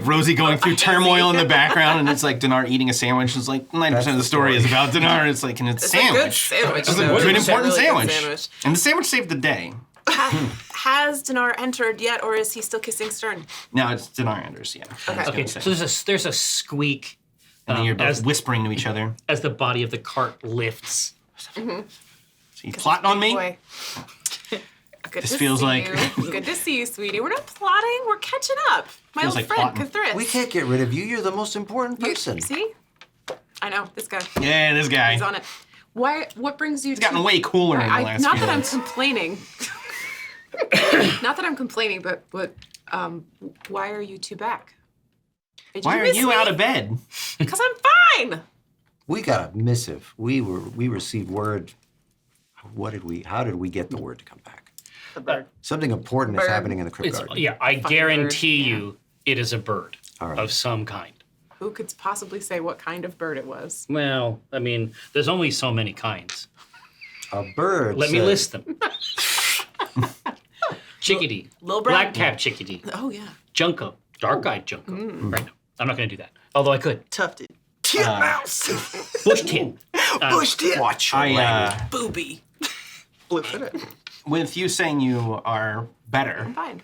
Rosie going through turmoil in the background, and it's like Dinar eating a sandwich. It's like 90% of the story is about Dinar. It's like, and it's It's a good sandwich. sandwich. It's an It's a important really good sandwich. And the sandwich saved the day. Has Dinar entered yet, or is he still kissing Stern? Now it's Dinar Anders, yeah. Okay, so there's a squeak And then you're both as whispering to each other. as the body of the cart lifts. So you plotting on me? Boy. Good This to feels see like- you. Good to see you, sweetie. We're not plotting. We're catching up. My Feels old like friend, plotting. Cthulhu. We can't get rid of you. You're the most important person. See? I know this guy. Yeah, this guy. He's on it. Why? What brings you? He's gotten way cooler in the last Not few that I'm months. complaining. Not that I'm complaining, but why are you two back? Did Why are miss you me? out of bed? Because I'm fine. We got a missive. We received word. How did we get the word to come back? The bird. Something important is Bird. happening in the crypt It's, garden. yeah, I Fucking guarantee bird, yeah. you it is a bird All right. of some kind. Who could possibly say what kind of bird it was? Well, I mean, there's only so many kinds. A bird. Let me said- list them. Chickadee, Lil brown- black-capped chickadee, Oh yeah. junco, dark-eyed junco. Right now, I'm not going to do that. Although I could. Tufted. Titmouse. Bush tin. Bush tit. Watch your I, language. Booby. Blue-footed. with you saying you are better, Fine.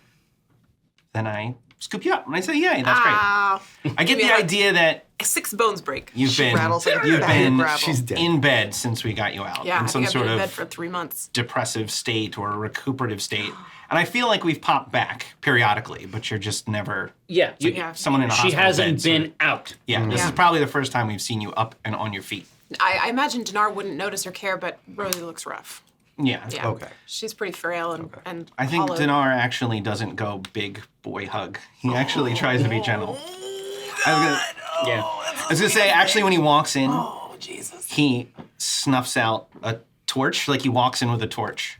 then I scoop you up and I say, "Yay, that's Ah. great." I get Give me the a- idea that 6 bones break. you've been rattles like a you've bag of been gravel. She's dead. in bed since we got you out, Yeah, in I some think I've sort been in bed of for 3 months. depressive state or recuperative state, and I feel like we've popped back periodically, but you're just never Yeah, Yeah. someone in a she hospital hasn't bed, so- been out. Yeah, this Yeah. is probably the first time we've seen you up and on your feet. I imagine Dinar wouldn't notice or care, but Rosie looks rough. Yeah. Yeah. Okay. She's pretty frail and I think hollow. Dinar actually doesn't go big boy hug. He actually tries to be gentle. Yeah. I was gonna say, actually, when he walks in, he snuffs out a torch, like he walks in with a torch.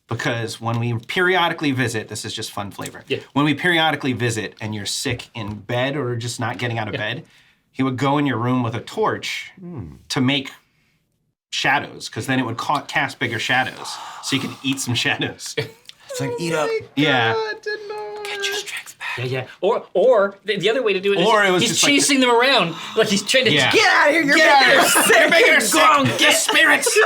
Because when we periodically visit, this is just fun flavor. Yeah. When we periodically visit and you're sick in bed or just not getting out of bed, he would go in your room with a torch to make shadows, because then it would cast bigger shadows, so you could eat some shadows. It's like eat up. Yeah. Get your strength back. Yeah. Or the other way to do it is Or it was he's just like chasing them around like he's trying to. Yeah. Get out of here. You're Get out bigger. of here. You're bigger. Sick. Get spirits.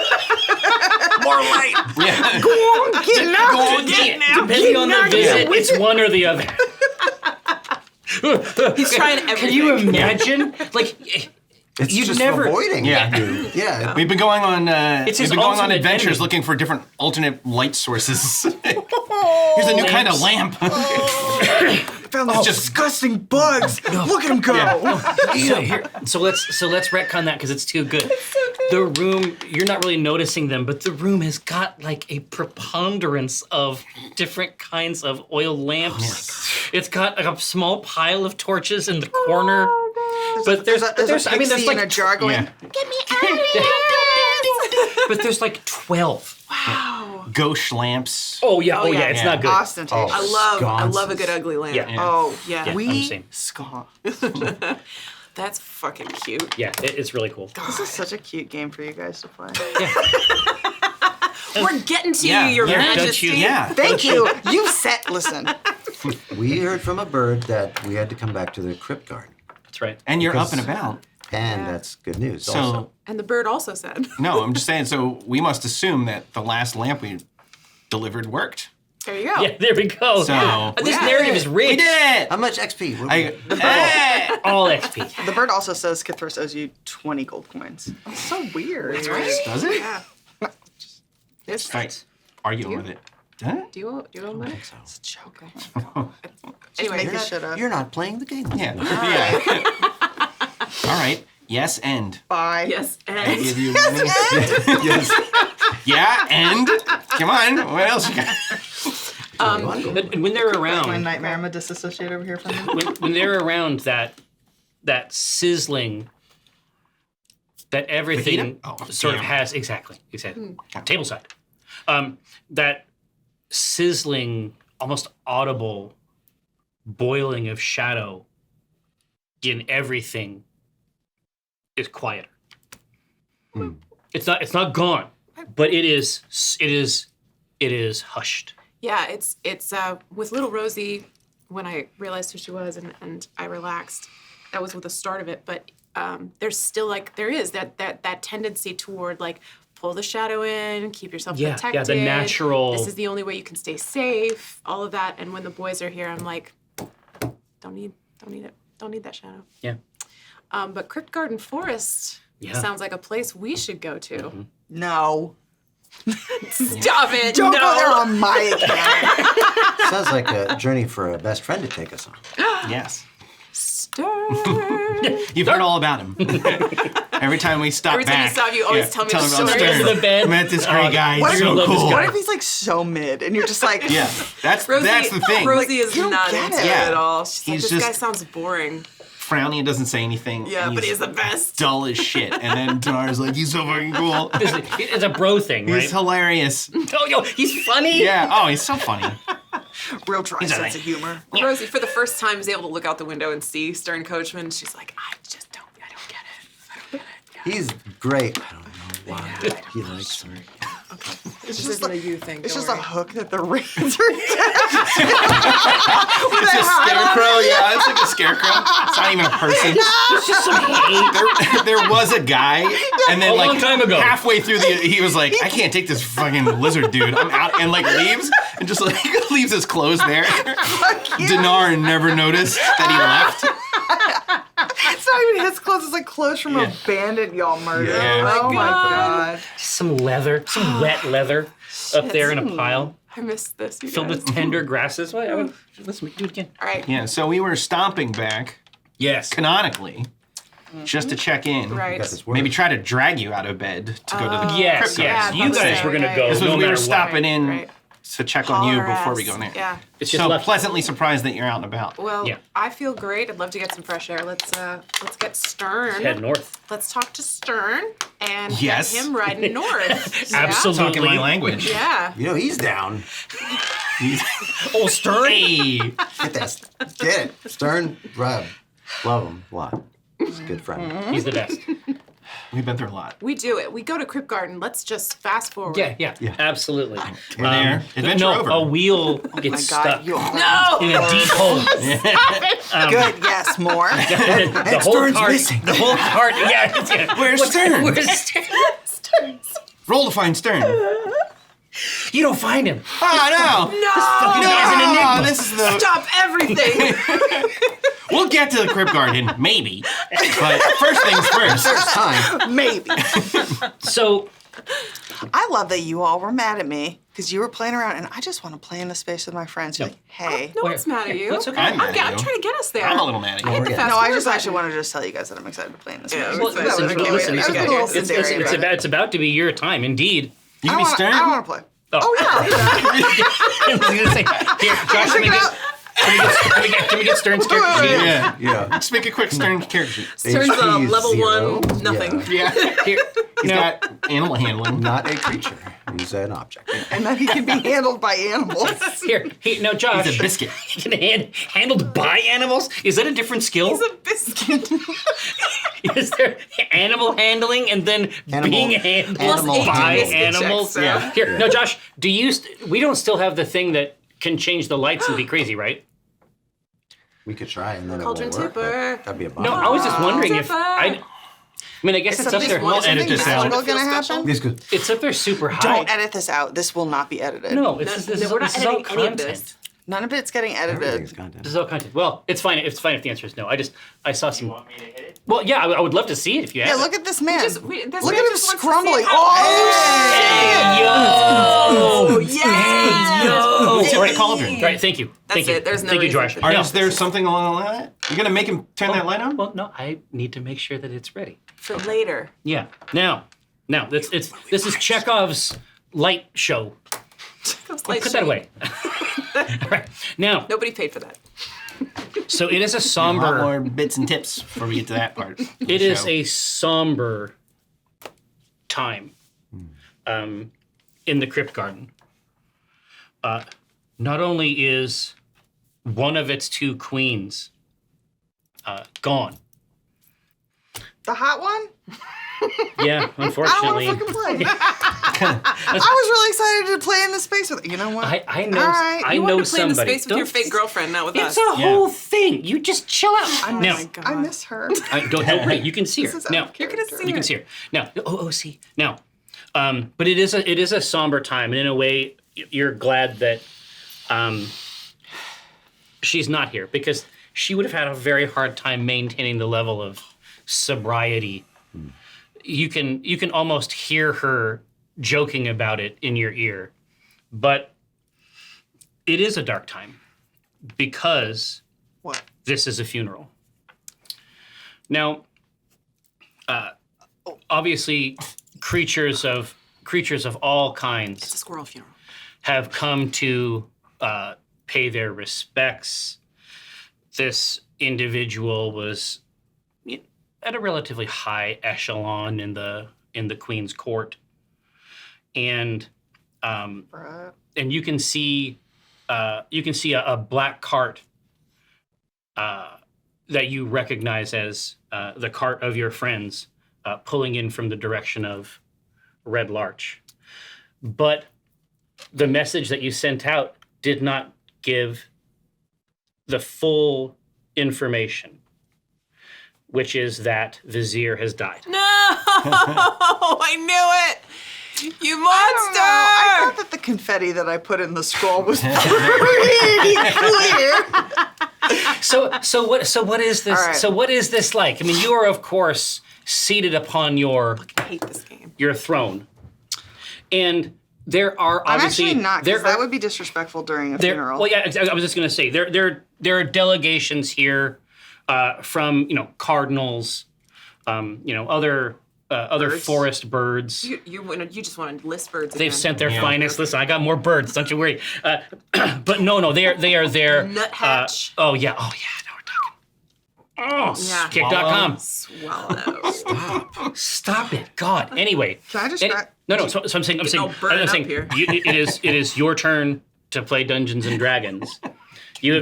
More light. Yeah. Go on, get now. Go on, Get get. now. Depending Get on now. the visit, it's one or the other. He's trying everything. Can you imagine? Like, It's You've just never- avoiding Yeah. you. Yeah. We've been going on. It's we've his been going on ultimate adventures enemy. looking for different alternate light sources. Here's a new kind of lamp. Found these disgusting bugs. Look at him go. so let's retcon that because it's too good. The room, you're not really noticing them, but the room has got like a preponderance of different kinds of oil lamps. It's got like a small pile of torches in the corner. But there's I mean, there's in a like, jar going. Yeah. Get me out of here! but there's like 12. Wow. Gauche lamps. Oh yeah, Oh, yeah. it's not good. Ostentatious. I love a good ugly lamp. Yeah. Oh, Yeah. Yeah, I'm we saying. Scott. That's fucking cute. Yeah, it's really cool. This is such a cute game for you guys to play. We're getting to Yeah, you, Your yeah, don't Majesty. you- Yeah. Thank you. You set. Listen. We heard from a bird that we had to come back to the crypt garden. That's right. And you're Because- up and about. And Yeah. that's good news So also. And the bird also said. no, I'm just saying. So we must assume that the last lamp we delivered worked. There you go. Yeah, there we go. So This Yeah. narrative is rich. we did it. How much XP? Hey! All XP. The bird also says Cthulhu owes you 20 gold coins. That's so weird. Does it? Yeah. Start arguing with it. Do you owe money? So. It's a joke. Anyway, Make this shit up. You're not playing the game. Yeah. Yeah. All right. Yes, end. Bye. yes, I and give you money. Yes. Yeah, end. Come on. What else you got? But when they're My around, nightmare. I'm a disassociate over here from them. when they're around that sizzling, that everything Oh, sort of damn. has exactly table side, that sizzling, almost audible boiling of shadow in everything is quieter. It's not gone, but it is hushed. yeah, it's with little Rosie. When I realized who she was and I relaxed, that was with the start of it. But there's still there is that tendency toward pull the shadow in, keep yourself protected. Yeah, the natural. This is the only way you can stay safe. All of that. And when the boys are here, I'm like, don't need it. Don't need that shadow. Yeah. But Crypt Garden Forest sounds like a place we should go to. No. Stop it! Don't no. go there on my account. Sounds like a journey for a best friend to take us on. Yes. Stern. You've heard all about him. Every time we stop Every time you back. stop, you always tell me the him story. about Under Stern. the bed. Met this great guy. What He's if- so love this cool. guy. What if he's so mid and you're just like, Yeah, that's the thing. Rosie is you don't not get into it. it Yeah. at all. She's Like, He's this guy just sounds boring. frowny and doesn't say anything. Yeah, and but he's the best. dull as shit. And then Tar's like, he's so fucking cool. It's a bro thing, right? He's hilarious. Oh, yo, he's funny. Yeah. Oh, he's so funny. real dry He's sense alright. of humor. Rosie, for the first time, is able to look out the window and see Stern Coachman. She's like, I don't get it. He's great. I don't know why he likes her. It's This just isn't like, a you thing. it's don't just a worry. hook that the reins are It's a scarecrow. Yeah, it's like a scarecrow. It's not even a person. It's just some hate. There was a guy, and then A long time ago. halfway through he was like, I can't take this fucking lizard dude. I'm out, and leaves and just leaves his clothes there. Dinar never noticed that he left. It's not even his clothes. It's like clothes from Yeah. a bandit y'all murdered. Yeah. Oh my god. Some leather, some wet leather up there in a pile I missed this. You filled guys. with tender grasses. Wait, let's do it again. All right. Yeah, so we were stomping back Yes. canonically just to check in. Right. Got this word. Maybe try to drag you out of bed to go to the Yes, crypt yes. garden. You guys okay, were gonna okay. go This was no we were matter what. stopping in Right. to check on you Holler before ass. we go in there. Yeah. It's just So left. pleasantly surprised that you're out and about. Well, Yeah. I feel great. I'd love to get some fresh air. Let's get Stern. Head north. Let's talk to Stern and Yes. get him riding north. Yeah? Absolutely. Talking my language. Yeah. You know, he's down. Oh, Stern. Hey. Get that. Get it. Stern, Rob. Love him a lot. He's a good friend. He's the best. We've been through a lot. We do it. We go to Crypt Garden. Let's just fast forward. Yeah, absolutely. We're there. Adventure no, over. a wheel My gets god, stuck you all No! in a deep hole. good, yes, more. The whole Stern's cart. missing. The whole cart. Yeah. Where's Stern? Where's Stern? Roll to find Stern. You don't find him. Oh, no. Guy's an enigma. No, this is the... Stop everything. We'll get to the crypt garden, maybe. But first things first. There's time. Maybe. So I love that you all were mad at me because you were playing around and I just want to play in the space with my friends. You're like, hey. No one's mad at you. That's okay. I'm mad at I'm you. trying to get us there. I'm a little mad at I hit you. the Yeah. fast No, I forward just actually button. wanted to just tell you guys that I'm excited to play in this Yeah, game. well, listen, That was listen, okay. listen, I was listen. a little It's Cinderella about it. it's about to be your time, indeed. You can be Stern? I want to play. Oh, yeah. I was gonna say, here, Josh, can we get Stern's character sheet? Yeah. Yeah. Just make a quick Stern character sheet. Stern's HP is level 0. 1, nothing. Yeah. Here, He's no. got animal handling. Not a creature. He's an object. And then he can be handled by animals. Here, no, Josh. He's a biscuit. He can handled by animals? Is that a different skill? He's a biscuit. Is there animal handling and then Animal- being handled animal by biscuit checks, animals? so. Yeah. Here, no, Josh. We don't still have the thing that can change the lights and be crazy, right? We could try and then Cauldron it won't work. tipper. That'd be a No, bummer. I was just wondering if Tipper. I mean, I guess it's up there. We'll edit this out. magical gonna happen? He's good. It's up there super high. Don't edit this out. This will not be edited. No, it's No, we're not this is all editing any of content. this. None of it's getting Everything's edited. content. This is all content. Well, it's fine. It's fine if the answer is no. I saw some. You want me to hit it? Well, yeah, I would love to see it if you have. Yeah, it. look at this man. This Look man at him just wants to see scrumbling. it happen. Oh, Yo! Yeah. Yo! It's already cauldron. Right. Thank you. That's Thank you. it. There's no Thank you, reason Josh. for No. Is there something along the line? You're gonna make him turn that light on? Well, no. I need to make sure that it's ready. For later. Yeah. Now, this is Chekhov's light show. Light Put that shade. away. All right. Now, Nobody paid for that. so it is a A lot somber. more bits and tips before we get to that part. of the It is show. a somber time in the Crypt Garden. Not only is one of its two queens gone. the hot one? Yeah, I unfortunately. don't want to fucking play. I was really excited to play in the space with you know what? I know. All right. I You know want to play in the somebody. space with your fake girlfriend, not with It's us. a whole thing. You just chill out. I now, miss, I miss her. don't worry. You can see her This is now. out of character. You can see her now. See now. But it is a somber time, and in a way, you're glad that she's not here because she would have had a very hard time maintaining the level of sobriety. You can almost hear her joking about it in your ear, but it is a dark time because What? this is a funeral. Now, obviously, creatures of all kinds It's a squirrel funeral. have come to pay their respects. This individual was at a relatively high echelon in the Queen's court, and you can see a black cart that you recognize as the cart of your friends pulling in from the direction of Red Larch. But the message that you sent out did not give the full information, which is that Vizier has died. No! I knew it! You monster! I thought that the confetti that I put in the scroll was pretty clear. So what is this? All right. So what is this like? I mean, you are of course seated upon your I hate this game. throne, and there are I'm obviously actually not, there because that are- would be disrespectful during a there- funeral. Well, yeah, I was just going to say there are delegations here from cardinals, other Birds. forest birds. You just want to list birds. They've again. sent their finest. Listen, I got more birds. Don't you worry. But no, they are there. Nuthatch. Oh yeah. Now we're talking. Oh, Yeah. Kick.com. Swallow. Stop it, God. Anyway. Can I just any- grab- No. So I'm saying. all burnt I'm up saying. here. It is your turn to play Dungeons and Dragons. You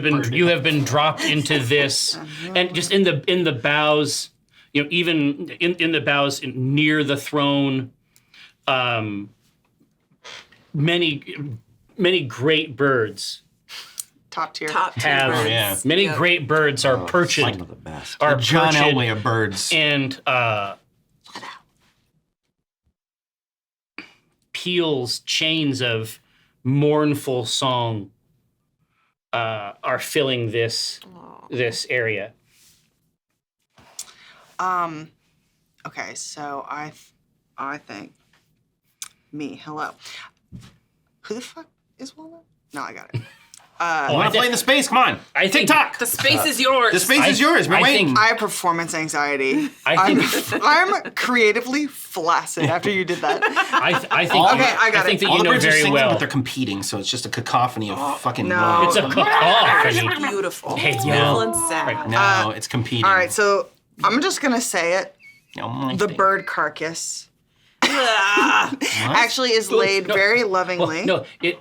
have been dropped into this, and just in the boughs. Even in the boughs near the throne, many great birds Top tier. Top tier have birds. yeah. many Yep. great birds are perched Some of the best. are John perched Elway of birds. and peals chains of mournful song are filling this area. Okay, so I think me. Hello. Who the fuck is Walnut? No, I got it. You want to play in the space? Come on. I think- TikTok. The space is yours. The space is yours. We're I waiting. think- I have performance anxiety. I think I'm creatively flaccid after you did that. I think Okay, I got think it. that All you the know birds are very singing, well. but they're competing, so it's just a cacophony of fucking no. It's a cacophony. Beautiful. Hey, Beautiful yo. and sad. No, it's competing. All right, so I'm just gonna say it. No, my The thing. bird carcass Ah. actually is laid No. very Well, lovingly. no, it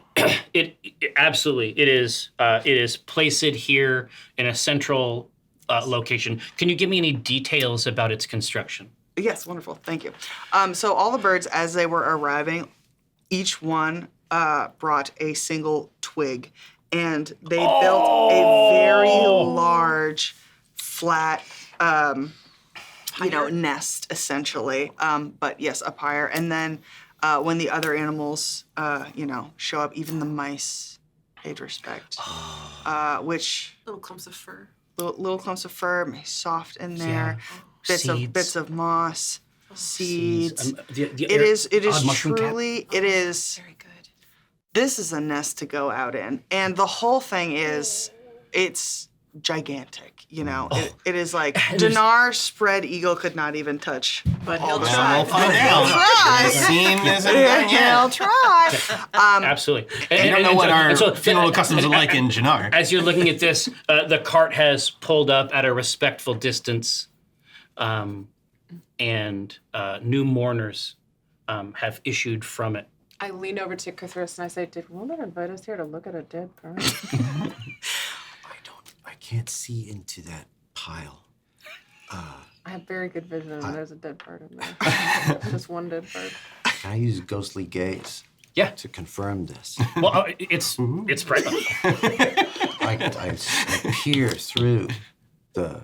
absolutely it is placed here in a central location. Can you give me any details about its construction? Yes, wonderful. Thank you. So all the birds, as they were arriving, each one brought a single twig, and they built a very large, flat, nest essentially. But yes, a pyre. And then when the other animals, show up, even the mice paid respect. Which Little clumps of fur. little clumps of fur, soft in there, Seeds. bits of moss, seeds. The It is odd mushroom cap. truly, it is, Very good. this is a nest to go out in. And the whole thing is, it's gigantic, you know. It is like, Dinar spread eagle could not even touch. But he'll Well, try. we'll find out. Try. The scene isn't done He'll yet. try. Absolutely. You don't know what our so- funeral customs are like in Jannar. As you're looking at this, the cart has pulled up at a respectful distance, and new mourners have issued from it. I lean over to Cthulhu and I say, "Did Wilma invite us here to look at a dead bird?" I can't see into that pile. I have very good vision, and there's a dead bird in there. Just one dead bird. Can I use ghostly gaze Yeah. to confirm this? Well, it's pregnant. I peer through the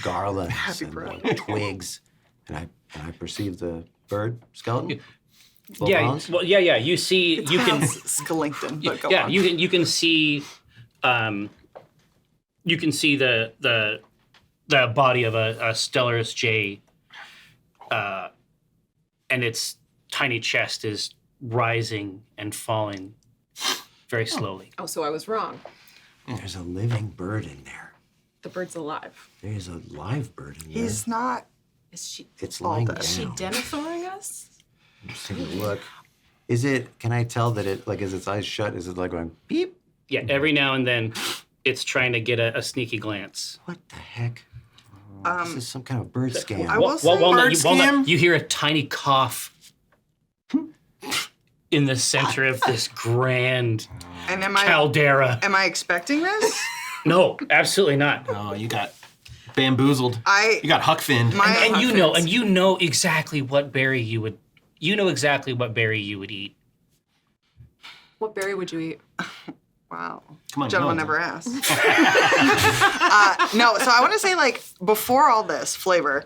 garlands and the twigs, and I perceive the bird skeleton. Full Yeah. bones? Well, yeah. You see, you can. Skellington, but go Yeah, on. you can see. You can see the body of a Stellar's jay, and its tiny chest is rising and falling very slowly. Oh, so I was wrong. There's a living bird in there. The bird's alive. There's a live bird in there. He's not. Is she? It's lying down. Is she denathoring us? Just take a look. Is it? Can I tell that it is its eyes shut? Is it like going beep? Yeah, every now and then, it's trying to get a sneaky glance. What the heck? This is some kind of bird scam. I will say Walnut, you hear a tiny cough in the center of this grand And caldera. am I expecting this? No, absolutely not. Oh, you got bamboozled. I- You got huck-finned. And you know exactly what berry you would. You know exactly what berry you would eat. What berry would you eat? Wow. Come on, Gentleman no. never asked. No, so I want to say, like, before all this flavor,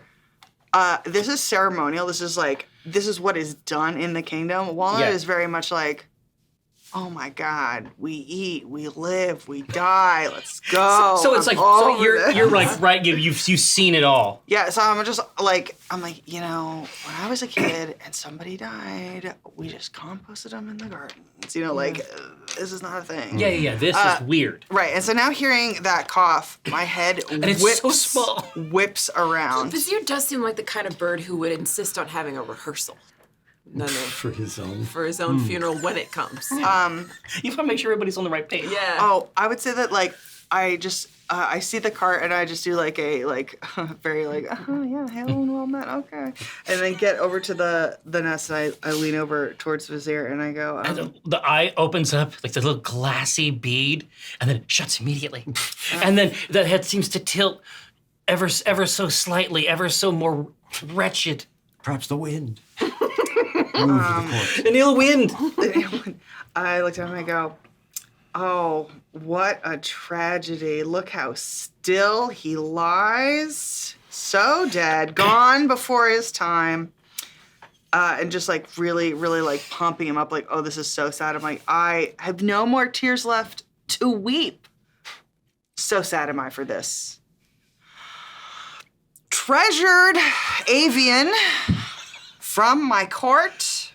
this is ceremonial. This is what is done in the kingdom. Walnut Yeah. is very much like, oh my God, we eat, we live, we die. Let's go. So it's I'm like so over you're this. like right. You've seen it all. Yeah, so I'm like, you know, when I was a kid and somebody died, we just composted them in the gardens. You know, like, this is not a thing. Yeah. This is weird. Right, and so now hearing that cough, my head it's whips, so small. whips around. Vizier does seem like the kind of bird who would insist on having a rehearsal. For his own. For his own funeral when it comes. You want to make sure everybody's on the right page. Yeah. Oh, I would say that, like, I just, I see the cart and I just do like a, very like, oh yeah, hello, well met, okay. And then get over to the nest and I lean over towards Vizier and I go, And the eye opens up like the little glassy bead, and then it shuts immediately. And then the head seems to tilt ever so slightly, ever so more wretched. Perhaps the wind. Move the corpse. An ill wind. I look down and I go, oh, what a tragedy. Look how still he lies. So dead, gone before his time. And just like really, really like pumping him up like, oh, this is so sad. I'm like, I have no more tears left to weep. So sad am I for this. Treasured avian from my court.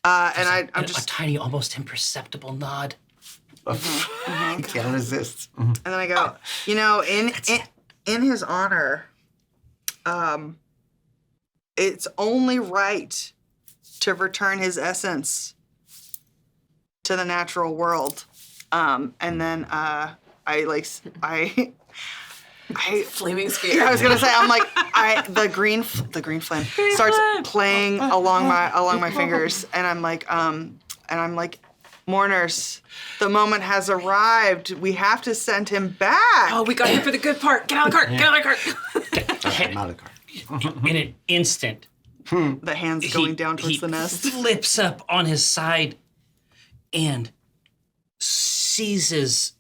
And I'm a just, tiny, almost imperceptible nod. I can't resist. and then I go, you know, in his honor, it's only right to return his essence to the natural world. And then Flaming spear. I was gonna say, I'm like, the green flame starts playing along my fingers, and I'm like, mourners, the moment has arrived. We have to send him back. Oh, we got here for the good part. Get out of the cart. Get out of the cart. I'm out of the car. In an instant, The hands going down towards he the nest. flips up on his side and seizes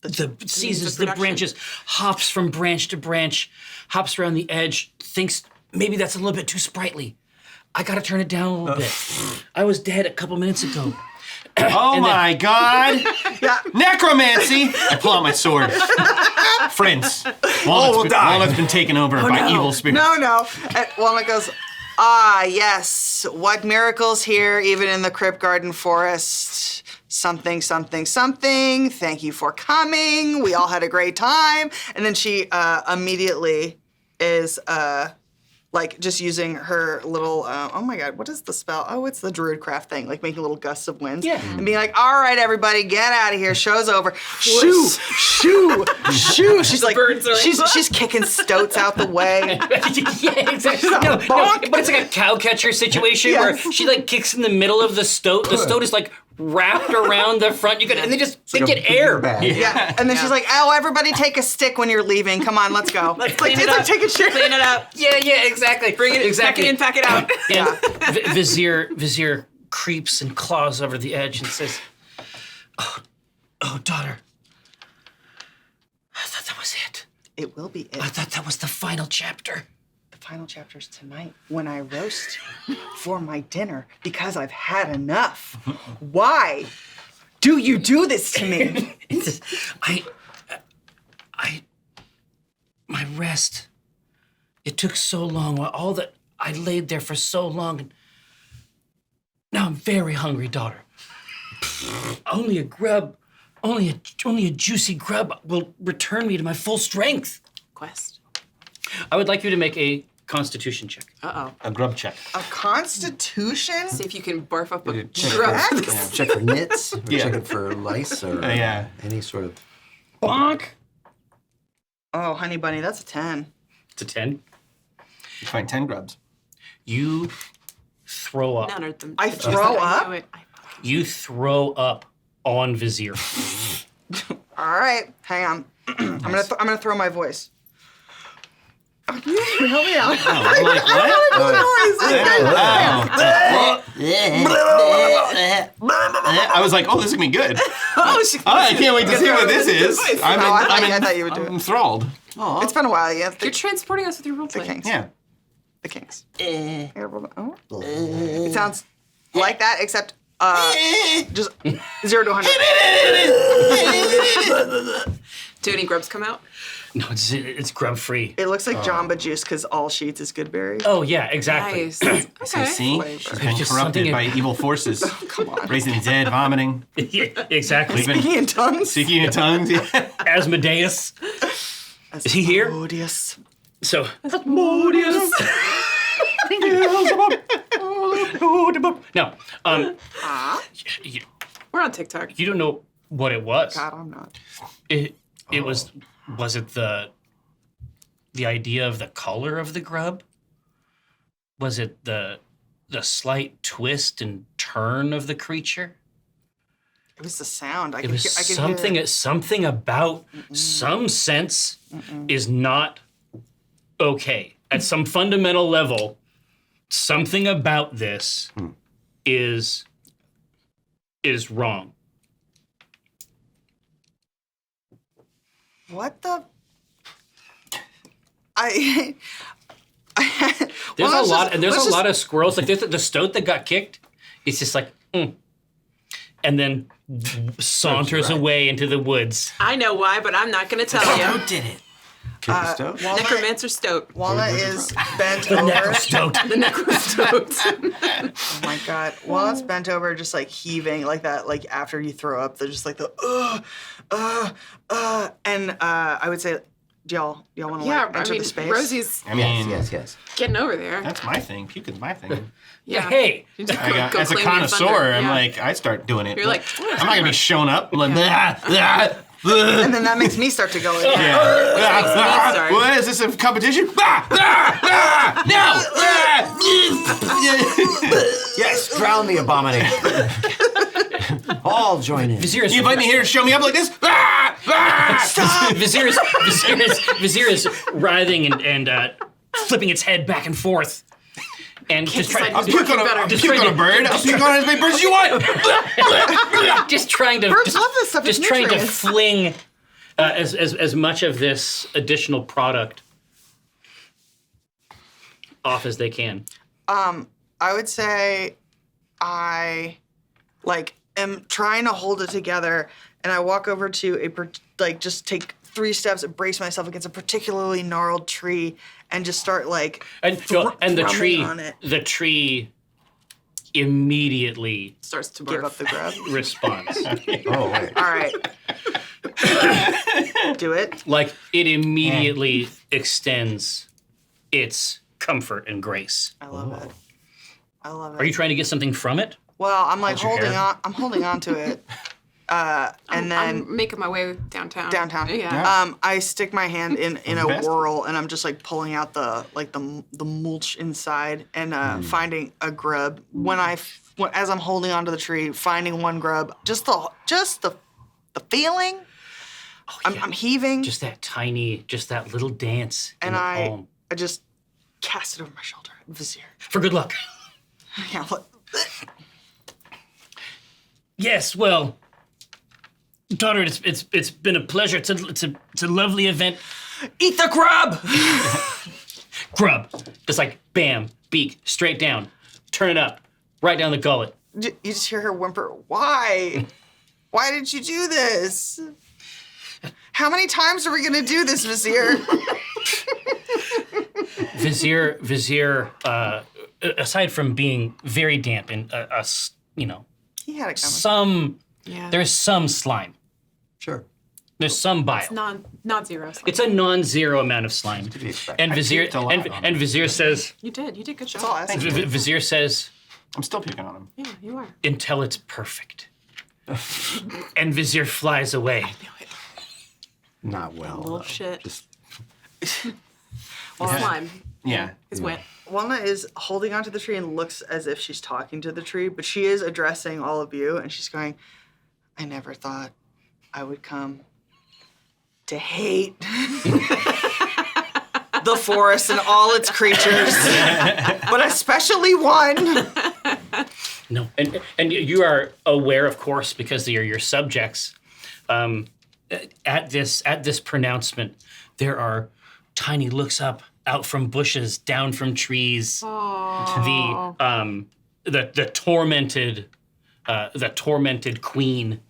the branches, hops from branch to branch, hops around the edge, thinks maybe that's a little bit too sprightly. I gotta turn it down a little bit. I was dead a couple minutes ago. Oh my God! Yeah. Necromancy! I pull out my sword. Friends, Walnut's been taken over by evil spirits. No. And Walnut goes, yes. What miracles here, even in the Crypt Garden Forest. Something, something, something. Thank you for coming. We all had a great time. And then she immediately is like just using her little, oh my God, what is the spell? Oh, it's the Druidcraft thing, like making little gusts of winds. Yeah. And being like, all right, everybody, get out of here. Show's over. Shoo, shoo, shoo. She's like, birds are she's kicking stoats out the way. Yeah, exactly. No, but it's like a cow catcher situation where Yes. she like kicks in the middle of the stoat. The stoat is like wrapped around the front. And they get air. Yeah. And then she's like, oh, everybody take a stick when you're leaving. Come on, let's go. Let's clean it up. Take a shit. Clean it up. Yeah, exactly. Bring it. exactly. Pack it in. Pack it out. And Vizier creeps and claws over the edge and says, "Oh, daughter, I thought that was it. It will be it. I thought that was the final chapter." The final chapter's tonight when I roast for my dinner because I've had enough. Why do you do this to me? It's just, my rest. It took so long. All that I laid there for so long, and now I'm very hungry, daughter. Only a grub, only a juicy grub will return me to my full strength. Quest. I would like you to make a Constitution check. Uh-oh. A grub check. A constitution? See if you can barf up a Check drug. for, check for nits, or Yeah. checking for lice, or Yeah. any sort of. Bonk. Oh, honey bunny, that's a 10. It's a 10. You find 10 grubs. You throw up. None of them. I throw I up? knew it. You throw up on Vizier. All right, hang on. I'm gonna throw my voice. Help me out. I'm like, what? I was like, oh, this is gonna be good. I can't wait to see what this is. I thought you would do I'm it. enthralled. It's been a while, yeah. You're transporting us with your The roleplay. Kings. Yeah. The Kings. Oh. It sounds like that, except just 0 to 100. Do any grubs come out? No, it's grub free. It looks like Jamba Juice because all sheets is good berry. Oh yeah, exactly. Nice. So Okay. see, Flavor. she's There's been just corrupted something by evil forces. Come on. Raising the dead, vomiting, Yeah, exactly. Speaking in tongues. speaking in tongues. Yeah. Asmodeus. Is he here? Odious. So Asmodeus. No, you, We're on TikTok. you don't know what it was. God, I'm not. It was it the idea of the color of the grub? Was it the slight twist and turn of the creature? It was the sound. I It could was hear, I could something hear it. something about some sense is not okay. At some fundamental level, something about this is wrong. What the? I. There's Well, a lot, and there's let's a just- lot of squirrels. Like there's the stoat that got kicked. It's just like, and then saunters away into the woods. I know why, but I'm not going to tell you. did it? Walnut, Necromancer Stoat. Walnut is bent over. Stoat. The Necrostoat. Oh my God. Walnut's bent over, just like heaving like that. Like after you throw up, they're just like the and I would say, do y'all want to Yeah, like I enter mean, the space? Rosie's I mean, Yes. getting over there. that's my thing. Puking's my thing. Yeah. Hey, You just I got, go as a claim your connoisseur, thunder. I'm Yeah. like, I start doing it. You're like, I'm not gonna be showing up. Like, And then that makes me start to go in. start. What is this, a competition? No! Yes, drown the abomination. All join in. Vizier is You invite me here to show me up like this? Vizier is writhing and flipping its head back and forth, and just trying. I'll puke on a bird. I'll puke on as many birds as you want. Just trying to Birds love this stuff. just It's trying to nutrients. fling as much of this additional product off as they can. I would say I like am trying to hold it together, and I walk over to just take 3 steps and brace myself against a particularly gnarled tree, and just start and the drumming on it. tree immediately Starts to Give barf. up the grub. responds. Oh, wait. All right. Do it. Like it immediately extends its comfort and grace. I love it. I love it. Are you trying to get something from it? Well, I'm like Hold your holding hair. on. I'm holding on to it, and then I'm making my way downtown. downtown. I stick my hand in a Best. whirl, and I'm just like pulling out the mulch inside and finding a grub. As I'm holding onto the tree, finding one grub, just the feeling. I'm heaving, Just that little dance in and the I palm. just cast it over my shoulder. Vizier. For good luck. Yeah. Yes, well, daughter, it's been a pleasure. It's a lovely event. Eat the grub. Grub, just like bam, beak, straight down, turn it up, right down the gullet. You just hear her whimper. Why? Why did you do this? How many times are we gonna do this, Vizier? Vizier, aside from being very damp and He had it coming. there's some slime. Sure. There's some bile. Not zero. It's a non-zero amount of slime. To be expected. And Vizier puked a lot on and Vizier says, You did good job. That's all I asked. Vizier says, I'm still puking on him. Yeah, you are. until it's perfect. And Vizier flies away. Not well. though. Bullshit. Just Slime. Yeah. It's wet. Walnut is holding onto the tree and looks as if she's talking to the tree, but she is addressing all of you, and she's going, I never thought I would come to hate the forest and all its creatures, but especially one. No, and you are aware, of course, because you're your subjects. At this pronouncement, there are tiny looks up, out from bushes, down from trees. The tormented queen.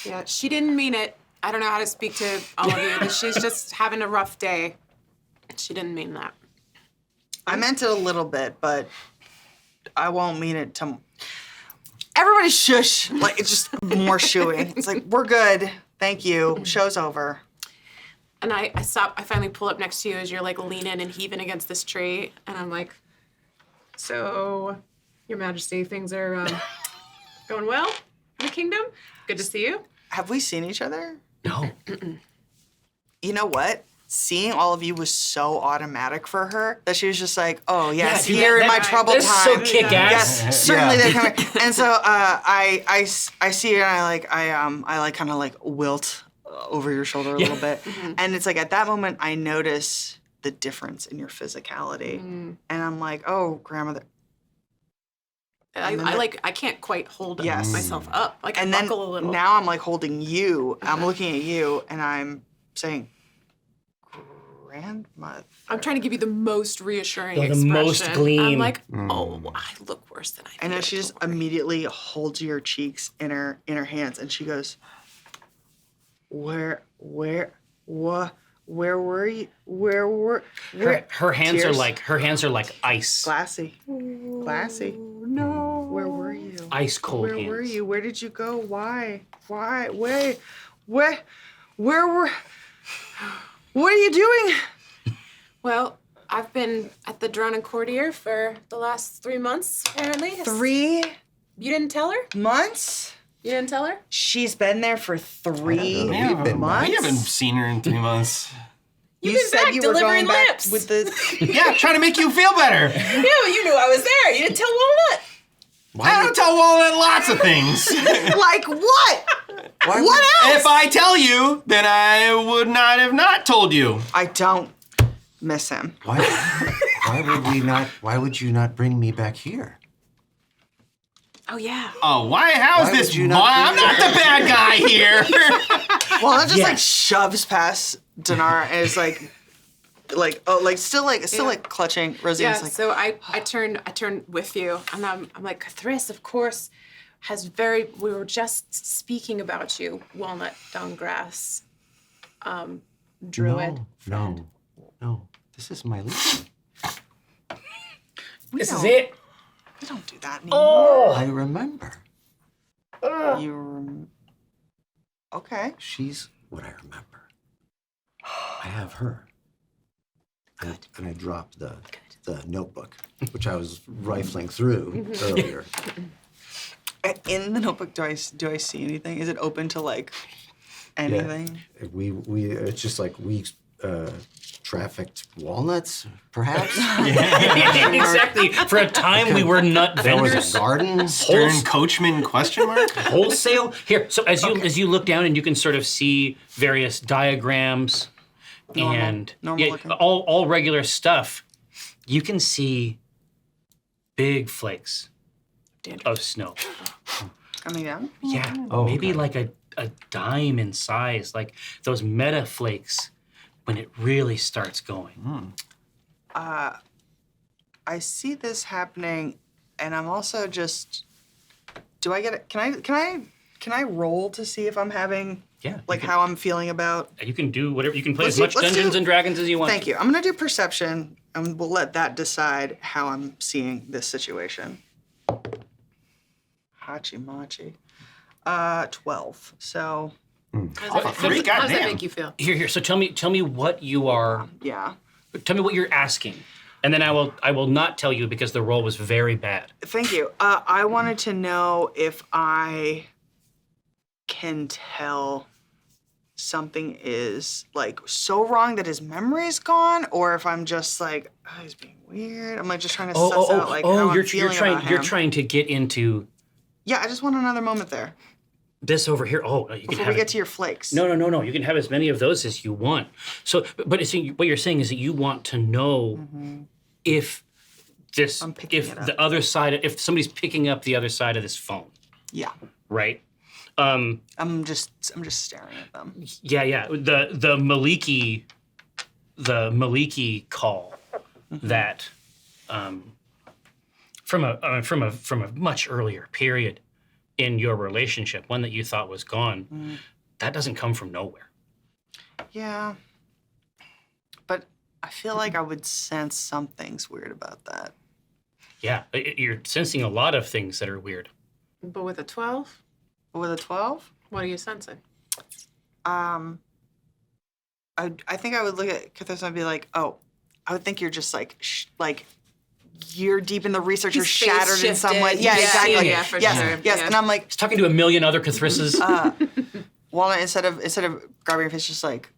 Yeah, she didn't mean it. I don't know how to speak to all of you, but she's just having a rough day. She didn't mean that. I meant it a little bit, but I won't mean it to. Everybody shush. Like, it's just more shooing. It's like, we're good. Thank you. Show's over. And I stop. I finally pull up next to you as you're like leaning and heaving against this tree, and I'm like, "So, Your Majesty, things are going well in the kingdom. Good to see you." Have we seen each other? No. You know what? Seeing all of you was so automatic for her that she was just like, "Oh yes, dude, here in my that- troubled that's time." so kick-ass. Yes, certainly Yeah. they're coming. And so I see her and I kind of like wilt over your shoulder a little bit, and it's like at that moment I notice the difference in your physicality, and I'm like, "Oh, grandmother." I can't quite hold Yes. myself up. Like And I then buckle a little. now I'm like holding you. I'm looking at you, and I'm saying, "Grandmother." I'm trying to give you the most reassuring The expression. most gleam. I'm like, oh, I look worse than I feel. And then she just immediately holds your cheeks in her hands, and she goes, where were you? Her hands Tears? are like ice. Glassy. no. Where were you? Ice cold Where hands. were you? Where did you go? Why? Where were? What are you doing? Well, I've been at the Drowning Courtier for the last 3 months, apparently. 3 You didn't tell her? months? You didn't tell her? She's been there for 3 months. We haven't seen her in 3 months. You've You been said back you were delivering going back lips. with the. Yeah, trying to make you feel better. Yeah, but you knew I was there. You didn't tell Walnut. I don't tell Walnut lots of things. Like what? why What else? If I tell you, then I would not have not told you. I don't miss him. Why would you not bring me back here? Oh, yeah. Oh, why? How's Why this? would you not I'm do not the bad guy here. Well, that just like Yes. shoves past Dinar and is still clutching. Rosina's Yeah, like, so I turn with you, and I'm like, Thris, of course, we were just speaking about you, Walnut Dunggrass, druid. No. This is my leader. This is it. We don't do that anymore. I remember. Okay. She's what I remember. I have her. And I dropped the notebook, which I was rifling through earlier. In the notebook, do I see anything? Is it open to like anything? Yeah. We it's just like we trafficked walnuts, perhaps. Exactly. For a time, we were nut There vendors. was a garden. Stern coachman question mark? Wholesale. Here, so as you look down and you can sort of see various diagrams and Normal looking. all regular stuff. You can see big flakes of snow. Coming down? Yeah, Oh, maybe okay. like a dime in size, like those meta flakes when it really starts going. I see this happening, and I'm also just. Do I get it? Can I roll to see if I'm having Yeah, like how I'm feeling about? you can do whatever. You can play Let's as much do- let's Dungeons do- and Dragons as you want. Thank you. I'm gonna do perception, and we'll let that decide how I'm seeing this situation. Hachi machi. 12. So How does Three, that, how does that goddamn. make you feel? Here. So tell me what you are. yeah. Tell me what you're asking, and then I will not tell you because the roll was very bad. Thank you. I wanted to know if I can tell something is like so wrong that his memory's gone, or if I'm just like, oh, he's being weird. I'm like just trying to suss out like how I'm feeling about him. You're trying to get into Yeah, I just want another moment there this over here. Oh, you can before have we it. get to your flakes. No. You can have as many of those as you want. So, but it's, what you're saying is that you want to know if this, I'm picking if it up. the other side, if somebody's picking up the other side of this phone, Yeah, right? I'm just staring at them. Yeah. The Maliki call that from a much earlier period in your relationship, one that you thought was gone, that doesn't come from nowhere. Yeah, but I feel like I would sense something's weird about that. Yeah, you're sensing a lot of things that are weird. But with a 12, With a 12, what are you sensing? I think I would look at Cathos and be like, oh, I would think you're just like you're deep in the research, you're He's shattered in some way. space-shifted. Yeah, Yeah, exactly. yeah, for yes, sure. yes. Yeah. And I'm like, He's talking to a million other Cathrisses. Walnut, instead of grabbing your face, just like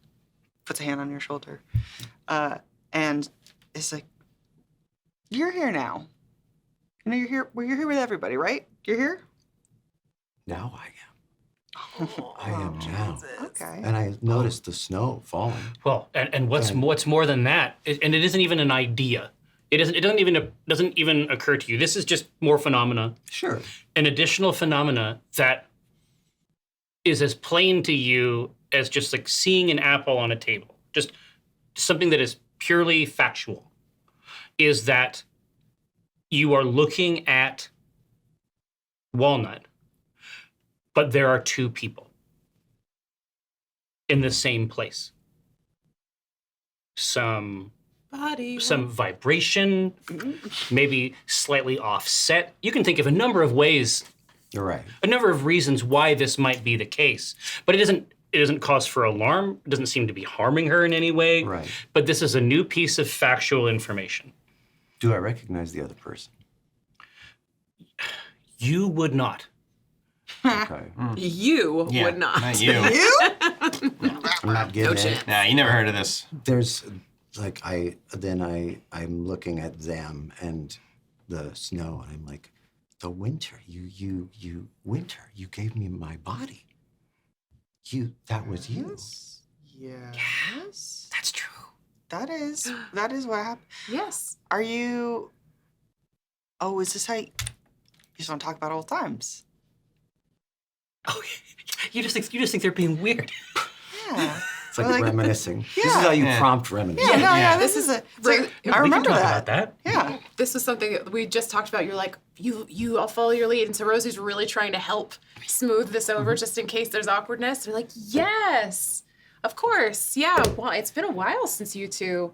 puts a hand on your shoulder, and it's like, you're here now. You know, you're here. Well, you're here with everybody, right? You're here. Now I am. I am now. Okay. And I noticed the snow falling. Well, and what's more than that, and it isn't even an idea. It doesn't even occur to you. This is just more phenomena. Sure. An additional phenomena that is as plain to you as just like seeing an apple on a table. Just something that is purely factual. Is that you are looking at Walnut, but there are two people in the same place. Some vibration, maybe slightly offset. You can think of a number of ways, You're right. a number of reasons why this might be the case, but it doesn't cause for alarm. It doesn't seem to be harming her in any way. Right. But this is a new piece of factual information. Do I recognize the other person? You would not. Okay. You Yeah, would not. you. I'm not getting it. Nah, you never heard of this. There's like I'm looking at them and the snow and I'm like, the winter, you winter, you gave me my body. That was you. Yes. That's true. That is what happened. Yes. Are you? Oh, is this how you just want to talk about old times? Oh, you just think they're being weird. Yeah. It's like reminiscing. This is Yeah. how you prompt reminisce. Yeah, this is it. It's like, I remember we can talk that. about that. Yeah. This was something that we just talked about. You're like, I'll follow your lead. And so Rosie's really trying to help smooth this over just in case there's awkwardness. They're like, yes, of course. Yeah, well, it's been a while since you two